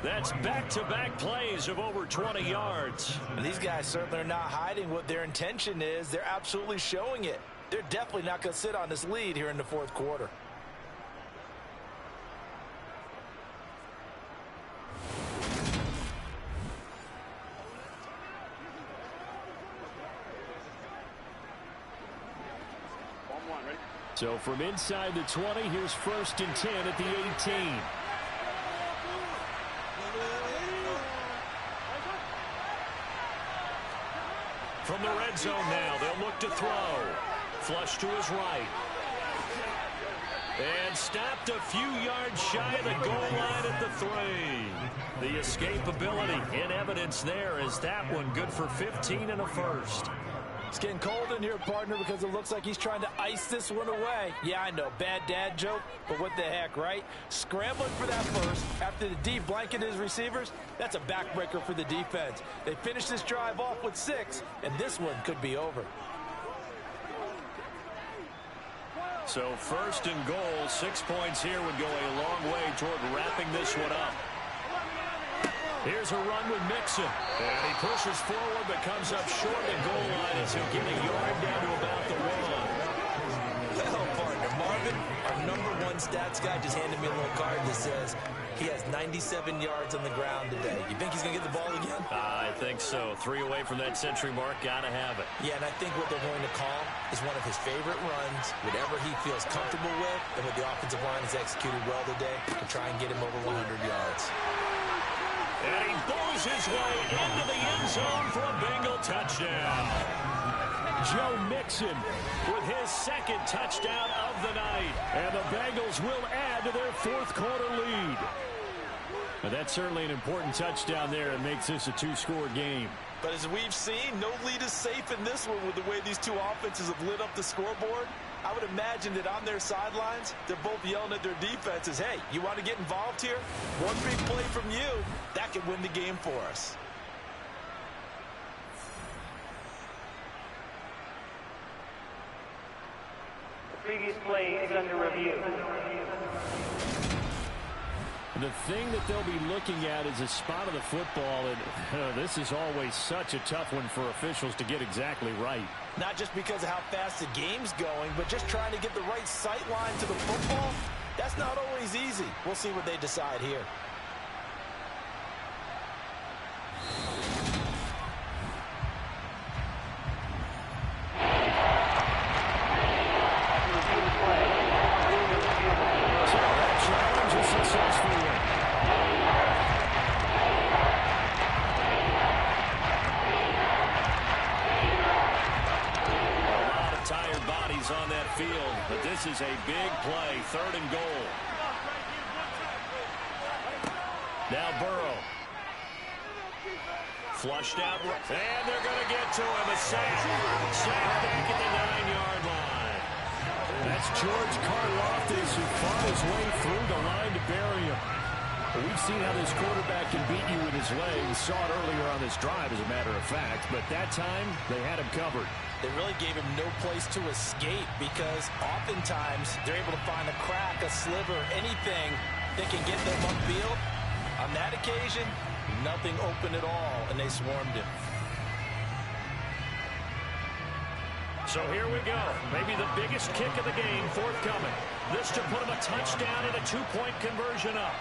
That's back-to-back plays of over 20 yards. And these guys certainly are not hiding what their intention is. They're absolutely showing it. They're definitely not going to sit on this lead here in the 4th quarter. So from inside the 20, here's 1st and 10 at the 18. From the red zone now, they'll look to throw. Flush to his right. And stopped a few yards shy of the goal line at the 3. The escapability in evidence there is that one good for 15 and a first. It's getting cold in here, partner, because it looks like he's trying to ice this one away. Yeah, I know, bad dad joke, but what the heck, right? Scrambling for that first after the D blanket his receivers, that's a backbreaker for the defense. They finished this drive off with 6, and this one could be over. So 1st and goal, 6 points here would go a long way toward wrapping this one up. Here's a run with Mixon. And he pushes forward but comes up short of the goal line as he'll get a yard down to about the 1. Well, partner, Marvin, our #1 stats guy, just handed me a little card that says he has 97 yards on the ground today. You think he's going to get the ball again? I think so. 3 away from that century mark. Got to have it. Yeah, and I think what they're going to call is one of his favorite runs, whatever he feels comfortable with, and what the offensive line has executed well today to try and get him over 100 yards. And he blows his way into the end zone for a Bengal touchdown. Joe Mixon with his 2nd touchdown of the night. And the Bengals will add add to their fourth quarter lead. But that's certainly an important touchdown there. It makes this a two-score game. But as we've seen, no lead is safe in this one with the way these two offenses have lit up the scoreboard. I would imagine that on their sidelines, they're both yelling at their defenses, hey, you want to get involved here? One big play from you, that could win the game for us. Previous play is under review. The thing that they'll be looking at is a spot of the football, and this is always such a tough one for officials to get exactly right. Not just because of how fast the game's going, but just trying to get the right sight line to the football. That's not always easy. We'll see what they decide here. On that field, but this is a big play, 3rd and goal. Now Burrow. Flushed out, and they're going to get to him. A sack. Sack back at the 9-yard line. That's George Karlaftis, who fought his way through the line to bury him. But we've seen how this quarterback can beat you with his legs. Saw it earlier on this drive, as a matter of fact, but that time they had him covered. They really gave him no place to escape because oftentimes they're able to find a crack, a sliver, anything that can get them upfield. On that occasion, nothing open at all, and they swarmed him. So here we go. Maybe the biggest kick of the game forthcoming. This to put him a touchdown and a 2-point conversion up.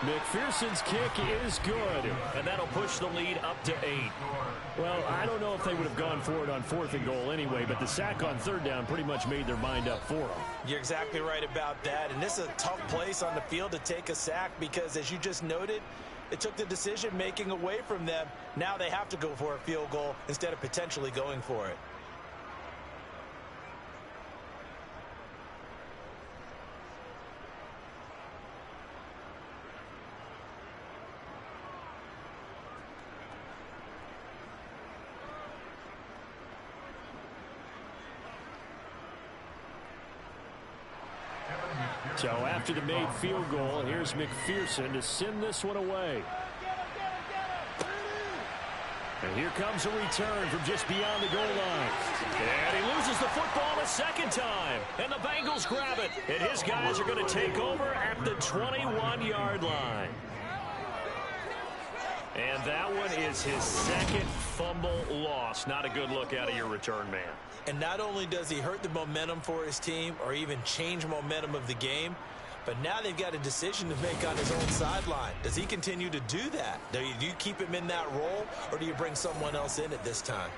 McPherson's kick is good, and that'll push the lead up to 8. Well, I don't know if they would have gone for it on 4th and goal anyway, but the sack on 3rd down pretty much made their mind up for them. You're exactly right about that, and this is a tough place on the field to take a sack because, as you just noted, it took the decision-making away from them. Now they have to go for a field goal instead of potentially going for it. So after the made field goal, here's McPherson to send this one away. And here comes a return from just beyond the goal line. And he loses the football a second time. And the Bengals grab it. And his guys are going to take over at the 21-yard line. And that one is his second fumble loss. Not a good look out of your return man. And not only does he hurt the momentum for his team or even change momentum of the game, but now they've got a decision to make on his own sideline. Does he continue to do that? Do you keep him in that role, or do you bring someone else in at this time?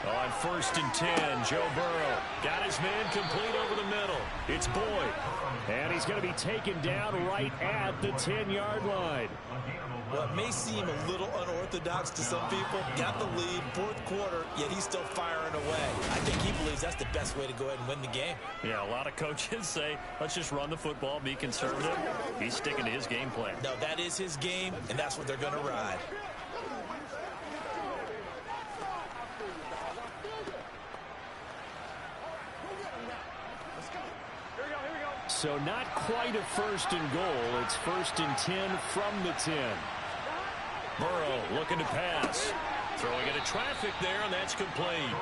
On 1st and 10, Joe Burrow got his man complete over the middle. It's Boyd, and he's going to be taken down right at the 10-yard line. Well, it may seem a little unorthodox to some people. Got the lead, 4th quarter, yet he's still firing away. I think he believes that's the best way to go ahead and win the game. Yeah, a lot of coaches say, let's just run the football, be conservative. He's sticking to his game plan. No, that is his game, and that's what they're going to ride. So not quite a 1st and goal. It's 1st and 10 from the 10. Burrow looking to pass. Throwing into traffic there, and that's complete.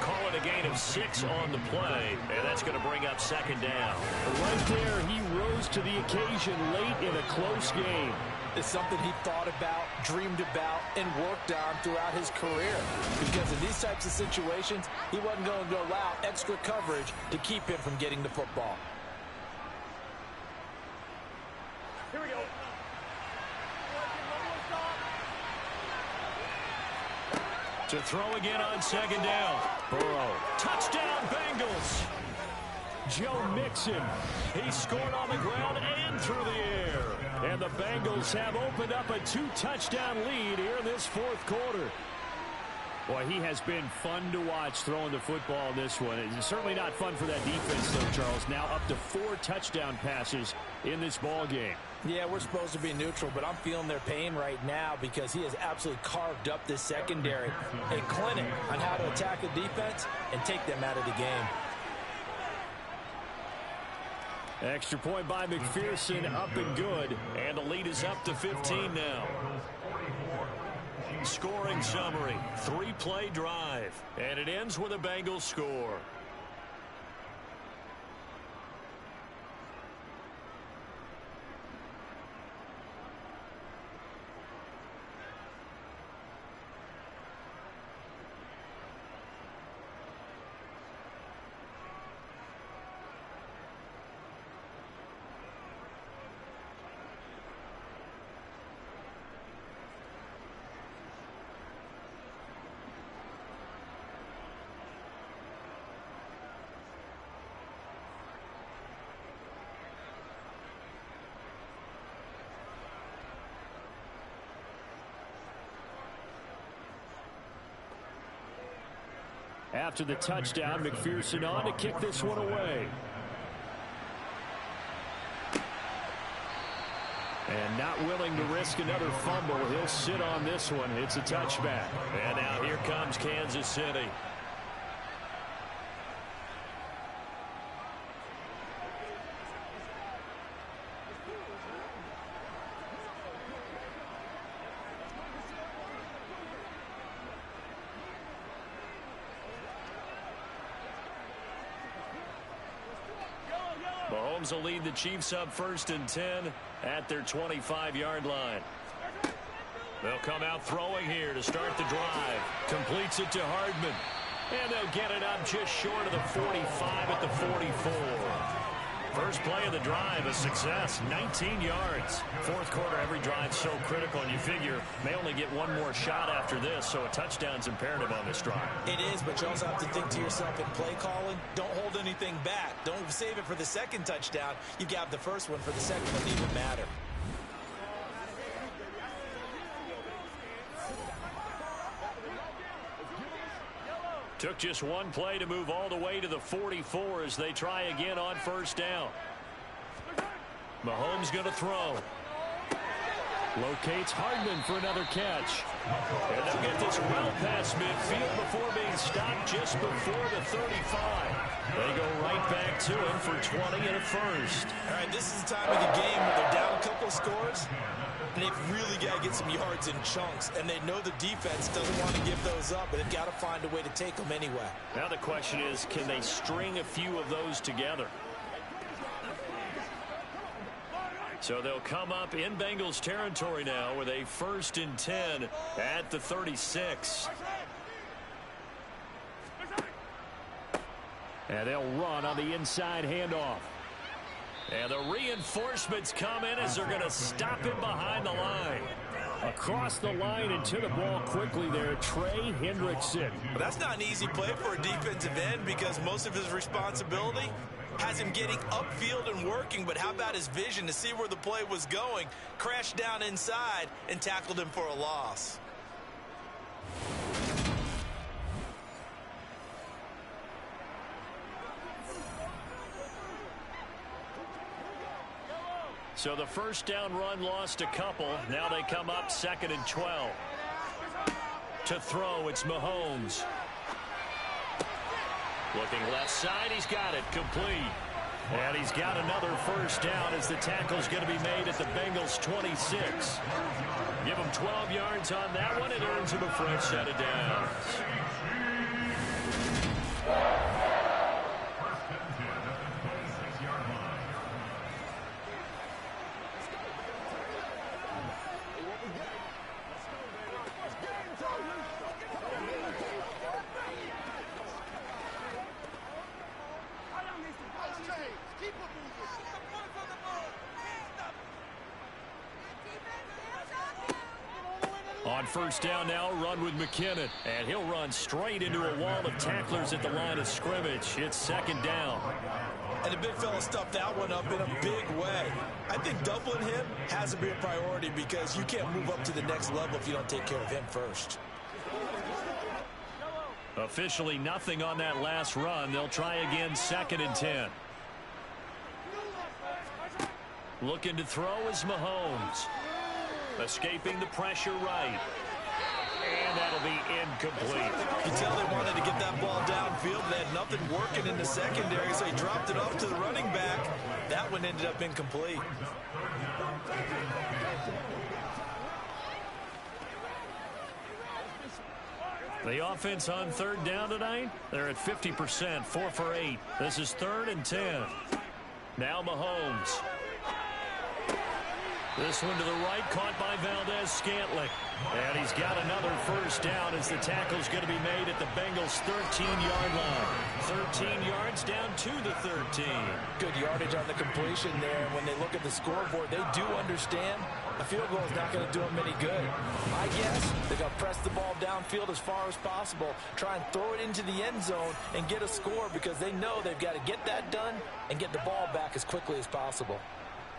Call it a gain of 6 on the play, and that's going to bring up 2nd down. Right there, he rose to the occasion late in a close game. It's something he thought about, dreamed about, and worked on throughout his career. Because in these types of situations, he wasn't going to allow extra coverage to keep him from getting the football. Here we go. To throw again on second down. Burrow. Touchdown, Bengals. Joe Mixon. He scored on the ground and through the air. And the Bengals have opened up a 2-touchdown lead here in this fourth quarter. Boy, he has been fun to watch throwing the football in this one. It's certainly not fun for that defense, though, Charles. Now up to 4 touchdown passes in this ball game. Yeah, we're supposed to be neutral, but I'm feeling their pain right now because he has absolutely carved up this secondary. A clinic on how to attack the defense and take them out of the game. Extra point by McPherson, up and good. And the lead is up to 15 now. Scoring summary, 3-play drive. And it ends with a Bengals score. After the touchdown, McPherson on to kick this one away. And not willing to risk another fumble. He'll sit on this one. It's a touchback. And now here comes Kansas City. Mahomes will lead the Chiefs up 1st and 10 at their 25-yard line. They'll come out throwing here to start the drive. Completes it to Hardman. And they'll get it up just short of the 45 at the 44. First play of the drive, a success, 19 yards. Fourth quarter, every drive so critical, and you figure may only get one more shot after this, so a touchdown's imperative on this drive. It is, but you also have to think to yourself in play calling, don't hold anything back. Don't save it for the second touchdown. You got the first one for the second, doesn't even matter. Took just one play to move all the way to the 44 as they try again on first down. Mahomes going to throw. Locates Hardman for another catch. And they'll get this well past midfield before being stopped just before the 35. They go right back to him for 20 and a first. All right, this is the time of the game where they're down a couple of scores, and they've really got to get some yards in chunks, and they know the defense doesn't want to give those up, but they've got to find a way to take them anyway. Now the question is, can they string a few of those together? So they'll come up in Bengals territory now with a 1st and 10 at the 36. And they'll run on the inside handoff. And the reinforcements come in as they're going to stop him behind the line. Across the line and to the ball quickly there, Trey Hendrickson. But that's not an easy play for a defensive end because most of his responsibility has him getting upfield and working, but how about his vision to see where the play was going, crashed down inside, and tackled him for a loss. So the first down run lost a couple. Now they come up 2nd and 12. To throw, it's Mahomes. Looking left side, he's got it complete. And he's got another first down as the tackle's going to be made at the Bengals 26. Give him 12 yards on that one. It earns him a fresh set of downs. On first down now, run with McKinnon. And he'll run straight into a wall of tacklers at the line of scrimmage. It's second down. And the big fella stuffed that one up in a big way. I think doubling him has to be a priority because you can't move up to the next level if you don't take care of him first. Officially nothing on that last run. They'll try again, 2nd and 10. Looking to throw is Mahomes. Escaping the pressure right. And that'll be incomplete. You tell they wanted to get that ball downfield. They had nothing working in the secondary, so he dropped it off to the running back. That one ended up incomplete. The offense on third down tonight, they're at 50%, 4 for 8. This is 3rd and 10. Now Mahomes. This one to the right, caught by Valdez-Scantling. And he's got another first down as the tackle's going to be made at the Bengals' 13-yard line. 13 yards down to the 13. Good yardage on the completion there. When they look at the scoreboard, they do understand a field goal is not going to do them any good. I guess they're going to press the ball downfield as far as possible, try and throw it into the end zone and get a score because they know they've got to get that done and get the ball back as quickly as possible.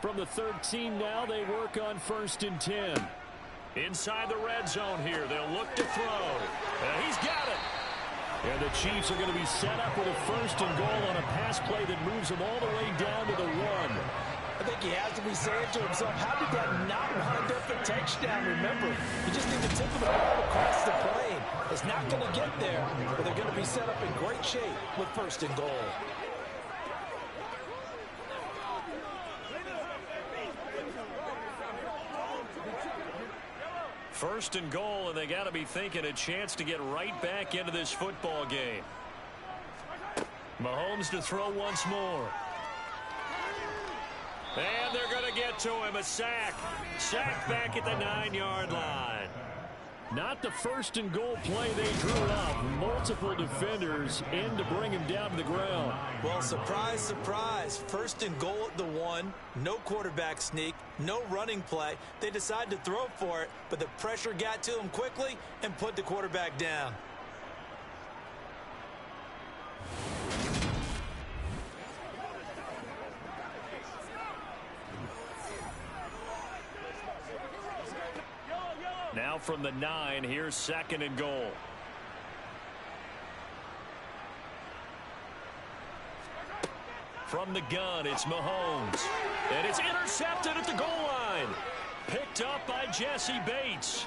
From the 13 now, they work on 1st and 10. Inside the red zone here, they'll look to throw. And he's got it. And the Chiefs are going to be set up with a 1st and goal on a pass play that moves them all the way down to the 1. I think he has to be saying to himself, how did that not wind up a touchdown? Remember, you just need the tip of the ball across the plane. It's not going to get there, but they're going to be set up in great shape with 1st and goal. First and goal, and they got to be thinking a chance to get right back into this football game. Mahomes to throw once more. And they're going to get to him. A sack. Sack back at the 9-yard line. Not the 1st and goal play they drew up. Multiple defenders in to bring him down to the ground. Well, surprise, surprise. 1st and goal at the 1. No quarterback sneak. No running play. They decided to throw for it, but the pressure got to them quickly and put the quarterback down. Now from the 9, here's 2nd and goal. From the gun, it's Mahomes. And it's intercepted at the goal line. Picked up by Jesse Bates.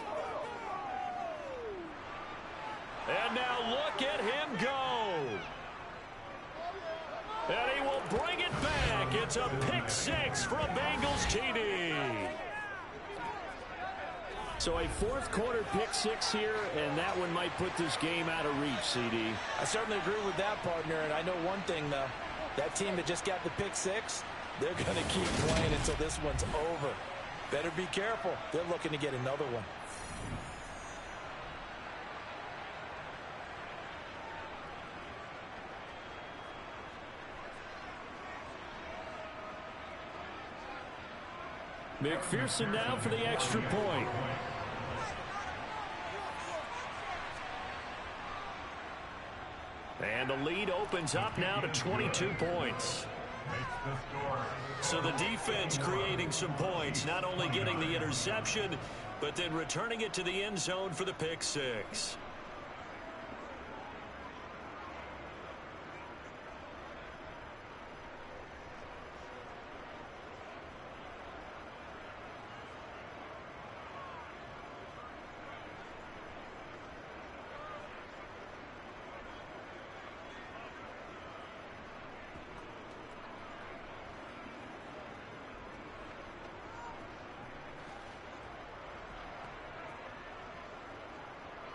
And now look at him go. And he will bring it back. It's a pick 6 for a Bengals TD. So a 4th quarter pick 6 here, and that one might put this game out of reach, CD. I certainly agree with that, partner, and I know one thing, though. That team that just got the pick 6, they're going to keep playing until this one's over. Better be careful. They're looking to get another one. McPherson now for the extra point. And the lead opens up now to 22 points. So the defense creating some points, not only getting the interception, but then returning it to the end zone for the pick 6.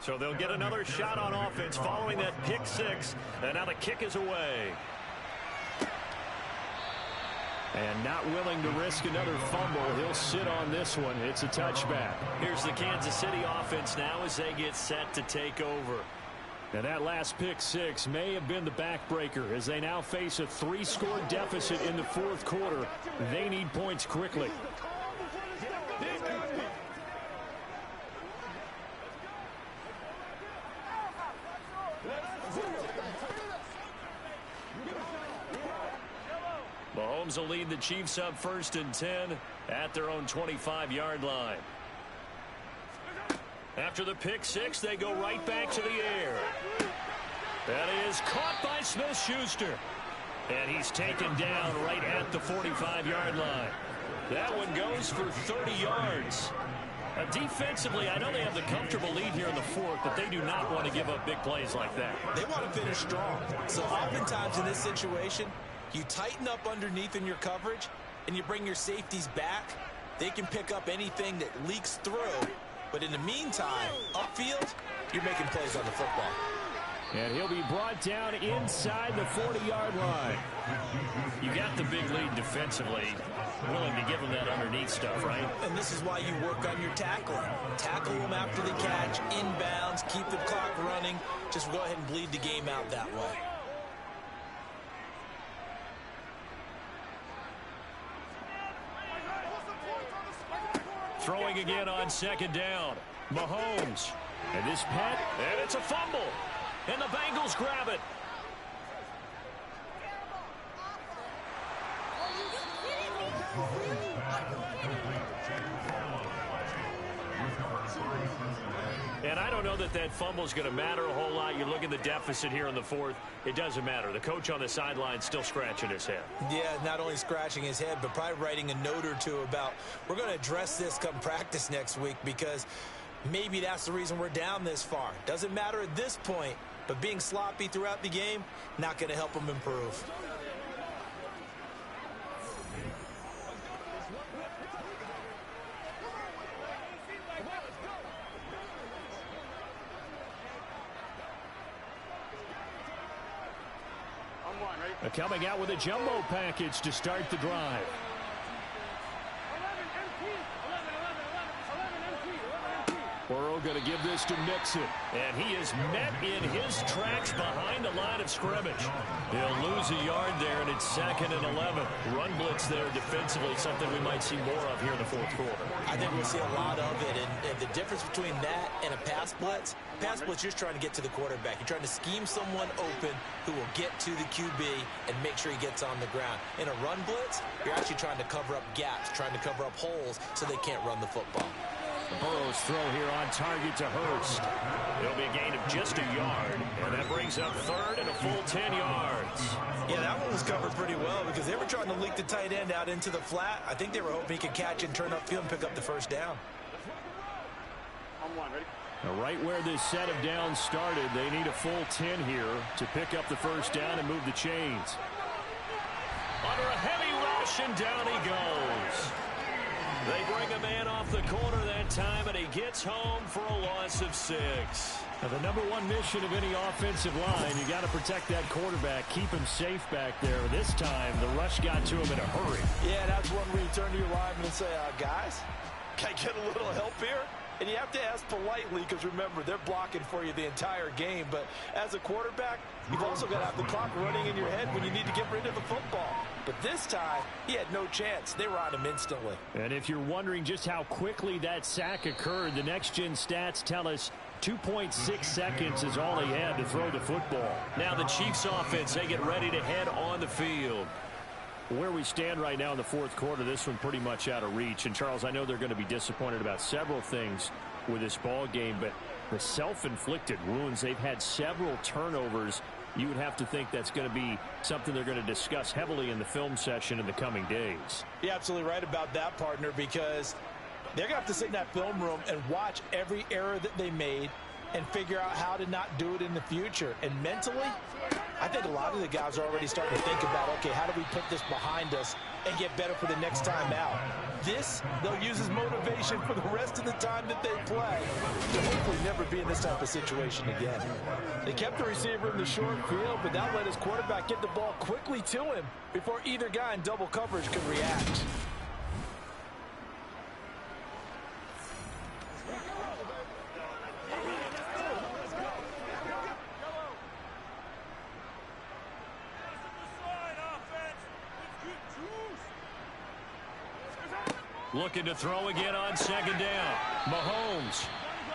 So they'll get another shot on offense following that pick 6. And now the kick is away. And not willing to risk another fumble. He'll sit on this one. It's a touchback. Here's the Kansas City offense now as they get set to take over. And that last pick 6 may have been the backbreaker as they now face a 3-score deficit in the 4th quarter. They need points quickly. Mahomes will lead the Chiefs up 1st and 10 at their own 25-yard line. After the pick six, they go right back to the air. That is caught by Smith-Schuster. And he's taken down right at the 45-yard line. That one goes for 30 yards. Defensively, I know they have the comfortable lead here in the fourth, but they do not want to give up big plays like that. They want to finish strong. So oftentimes in this situation, you tighten up underneath in your coverage, and you bring your safeties back. They can pick up anything that leaks through. But in the meantime, upfield, you're making plays on the football. And he'll be brought down inside the 40-yard line. You got the big lead defensively. Willing to give them that underneath stuff, right? And this is why you work on your tackling. Tackle them after the catch, inbounds, keep the clock running. Just go ahead and bleed the game out that way. Throwing again on 2nd down. Mahomes. And this pet, and it's a fumble. And the Bengals grab it. And I don't know that fumble is going to matter a whole lot. You look at the deficit here in the fourth. It doesn't matter. The coach on the sideline still scratching his head. Yeah, not only scratching his head, but probably writing a note or two about, we're going to address this come practice next week, because maybe that's the reason we're down this far. Doesn't matter at this point, but being sloppy throughout the game, not going to help them improve. Coming out with a jumbo package to start the drive. Burrow going to give this to Mixon. And he is met in his tracks behind the line of scrimmage. He'll lose a yard there, and it's 2nd and 11. Run blitz there defensively, something we might see more of here in the fourth quarter. I think we'll see a lot of it. And the difference between that and a pass blitz, you're just trying to get to the quarterback. You're trying to scheme someone open who will get to the QB and make sure he gets on the ground. In a run blitz, you're actually trying to cover up gaps, trying to cover up holes so they can't run the football. Burrow's throw here on target to Hurst. It'll be a gain of just a yard, and that brings up 3rd and a full 10 yards. Yeah, that one was covered pretty well because they were trying to leak the tight end out into the flat. I think they were hoping he could catch and turn upfield and pick up the 1st down. Now, right where this set of downs started, they need a full 10 here to pick up the 1st down and move the chains. Under a heavy rush, and down he goes. They bring a man off the corner that time, and he gets home for a loss of 6. Now, the number one mission of any offensive line, you got to protect that quarterback, keep him safe back there. This time, the rush got to him in a hurry. Yeah, that's one where you turn to your lineman and say, guys, can I get a little help here? And you have to ask politely because, remember, they're blocking for you the entire game. But as a quarterback, you've also got to have the clock running in your head when you need to get rid of the football. But this time, he had no chance. They were on him instantly. And if you're wondering just how quickly that sack occurred, the next-gen stats tell us 2.6 seconds is all he had to throw the football. Now the Chiefs offense, they get ready to head on the field. Where we stand right now in the fourth quarter, this one pretty much out of reach. And, Charles, I know they're going to be disappointed about several things with this ball game, but the self-inflicted wounds, they've had several turnovers. You would have to think that's going to be something they're going to discuss heavily in the film session in the coming days. You're absolutely right about that, partner, because they're going to have to sit in that film room and watch every error that they made and figure out how to not do it in the future. And mentally, I think a lot of the guys are already starting to think about, okay, how do we put this behind us and get better for the next time out? This, they'll use as motivation for the rest of the time that they play to hopefully never be in this type of situation again. They kept the receiver in the short field, but that let his quarterback get the ball quickly to him before either guy in double coverage could react. Looking to throw again on 2nd down. Mahomes.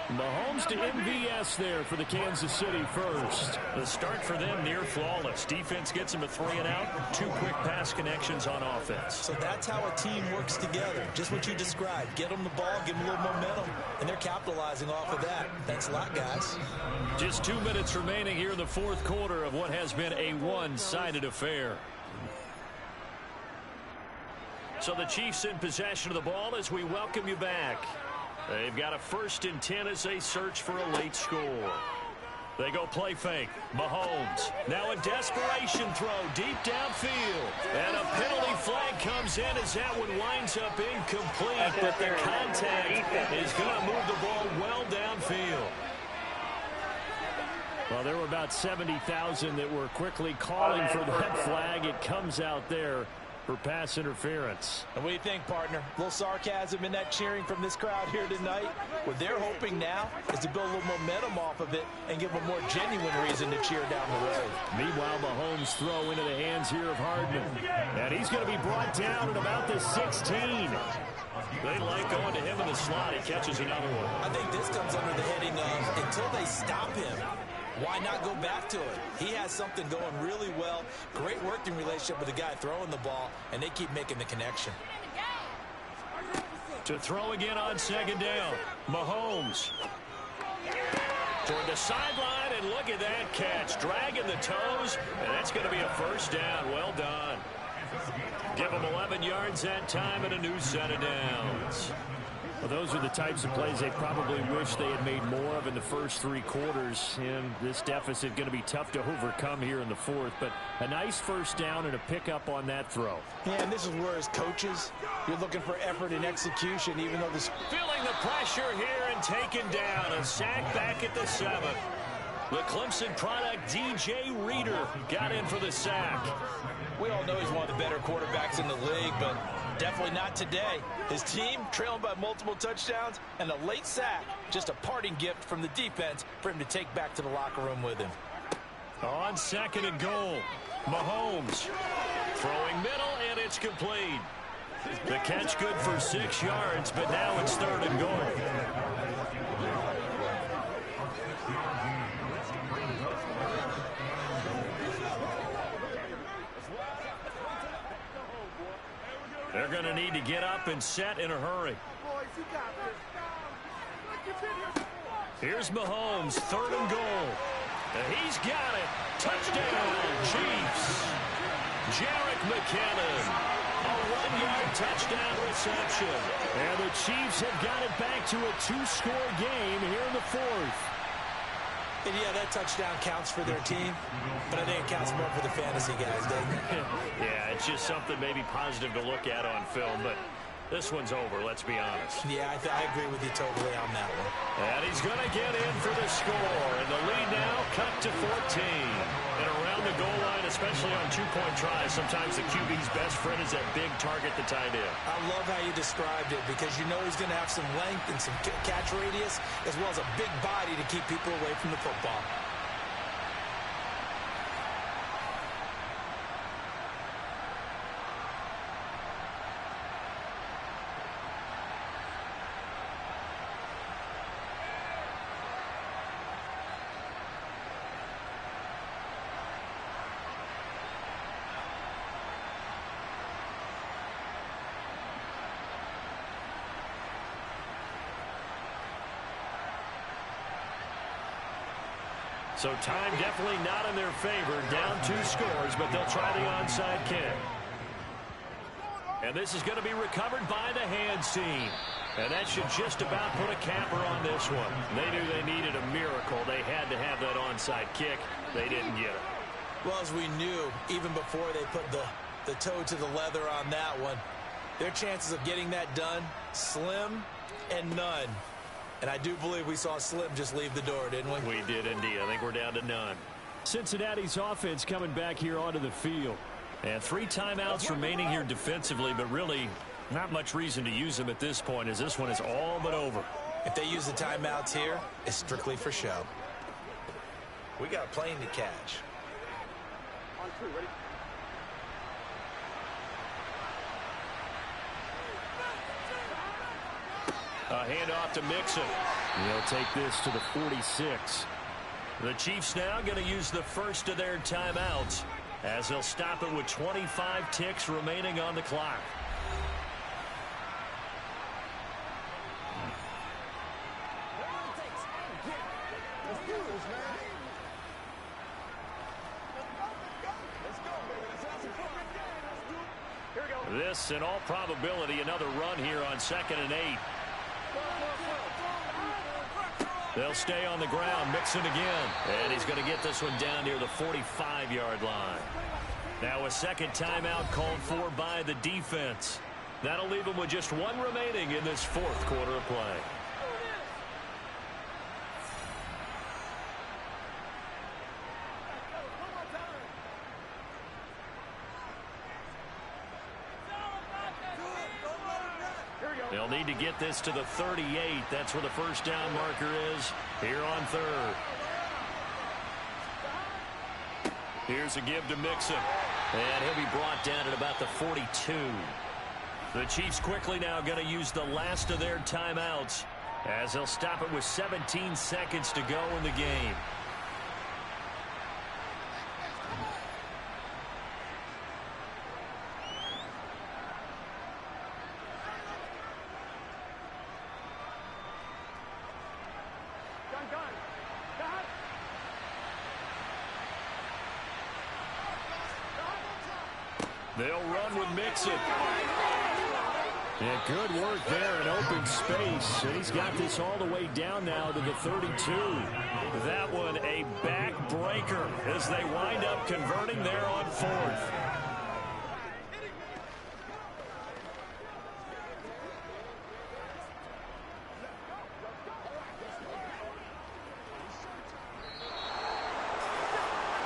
Mahomes to MVS there for the Kansas City first. The start for them near flawless. Defense gets them a 3-and-out. 2 quick pass connections on offense. So that's how a team works together. Just what you described. Get them the ball, give them a little momentum, and they're capitalizing off of that. Thanks a lot, guys. Just 2 minutes remaining here in the fourth quarter of what has been a one-sided affair. So the Chiefs in possession of the ball as we welcome you back. They've got a 1st and 10 as they search for a late score. They go play fake. Mahomes. Now a desperation throw deep downfield. And a penalty flag comes in as that one winds up incomplete. But the contact is going to move the ball well downfield. Well, there were about 70,000 that were quickly calling for that flag. It comes out there for pass interference. And what do you think, partner? A little sarcasm in that cheering from this crowd here tonight. What they're hoping now is to build a little momentum off of it and give them a more genuine reason to cheer down the road. Meanwhile, Mahomes throw into the hands here of Hardman. And he's going to be brought down at about the 16. They like going to him in the slot. He catches another one. I think this comes under the heading of until they stop him, why not go back to it? He has something going really well. Great working relationship with the guy throwing the ball, and they keep making the connection. To throw again on 2nd down. Mahomes. Toward the sideline, and look at that catch. Dragging the toes, and that's going to be a 1st down. Well done. Give them 11 yards that time and a new set of downs. Well, those are the types of plays they probably wish they had made more of in the first 3 quarters. And this deficit going to be tough to overcome here in the 4th. But a nice 1st down and a pickup on that throw. Yeah, and this is where as coaches, you're looking for effort and execution, even though this... Feeling the pressure here and taken down. A sack back at the 7th. The Clemson product, DJ Reader, got in for the sack. We all know he's one of the better quarterbacks in the league, but definitely not today. His team trailing by multiple touchdowns and a late sack. Just a parting gift from the defense for him to take back to the locker room with him. On 2nd and goal, Mahomes throwing middle, and it's complete. The catch good for 6 yards, but now it's 3rd and goal. They're going to need to get up and set in a hurry. Here's Mahomes, 3rd and goal. And he's got it. Touchdown, Chiefs. Jerick McKinnon. A 1-yard touchdown reception. And the Chiefs have got it back to a 2-score game here in the 4th. And yeah, that touchdown counts for their team, but I think it counts more for the fantasy guys, doesn't it? Yeah, it's just something maybe positive to look at on film, but this one's over, let's be honest. Yeah, I agree with you totally on that one. And he's going to get in for the score, and the lead now cut to 14. And around the goal line, especially on 2-point tries, sometimes the QB's best friend is that big target, the tight end. I love how you described it because you know he's going to have some length and some catch radius as well as a big body to keep people away from the football. So time definitely not in their favor. Down 2 scores, but they'll try the onside kick. And this is going to be recovered by the hands team. And that should just about put a capper on this one. They knew they needed a miracle. They had to have that onside kick. They didn't get it. Well, as we knew, even before they put the toe to the leather on that one, their chances of getting that done, slim and none. And I do believe we saw Slim just leave the door, didn't we? We did indeed. I think we're down to none. Cincinnati's offense coming back here onto the field. And 3 timeouts remaining here defensively, but really not much reason to use them at this point as this one is all but over. If they use the timeouts here, it's strictly for show. We got a plane to catch. On 2, ready? A handoff to Mixon. He'll take this to the 46. The Chiefs now going to use the first of their timeouts as they'll stop it with 25 ticks remaining on the clock. This, in all probability, another run here on 2nd and 8. They'll stay on the ground, Mixon again. And he's going to get this one down near the 45-yard line. Now a second timeout called for by the defense. That'll leave them with just one remaining in this fourth quarter of play. They'll need to get this to the 38. That's where the first down marker is here on 3rd. Here's a give to Mixon. And he'll be brought down at about the 42. The Chiefs quickly now going to use the last of their timeouts as they'll stop it with 17 seconds to go in the game. They'll run with Mixon. Yeah, good work there in open space. And he's got this all the way down now to the 32. That one a backbreaker as they wind up converting there on 4th.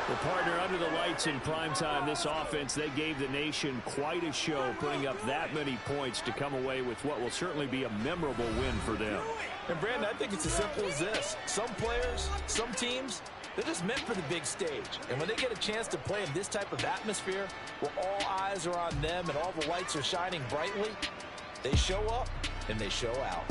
Well, partner, under the lights in primetime, this offense, they gave the nation quite a show, putting up that many points to come away with what will certainly be a memorable win for them. And, Brandon, I think it's as simple as this. Some players, some teams, they're just meant for the big stage. And when they get a chance to play in this type of atmosphere where all eyes are on them and all the lights are shining brightly, they show up and they show out.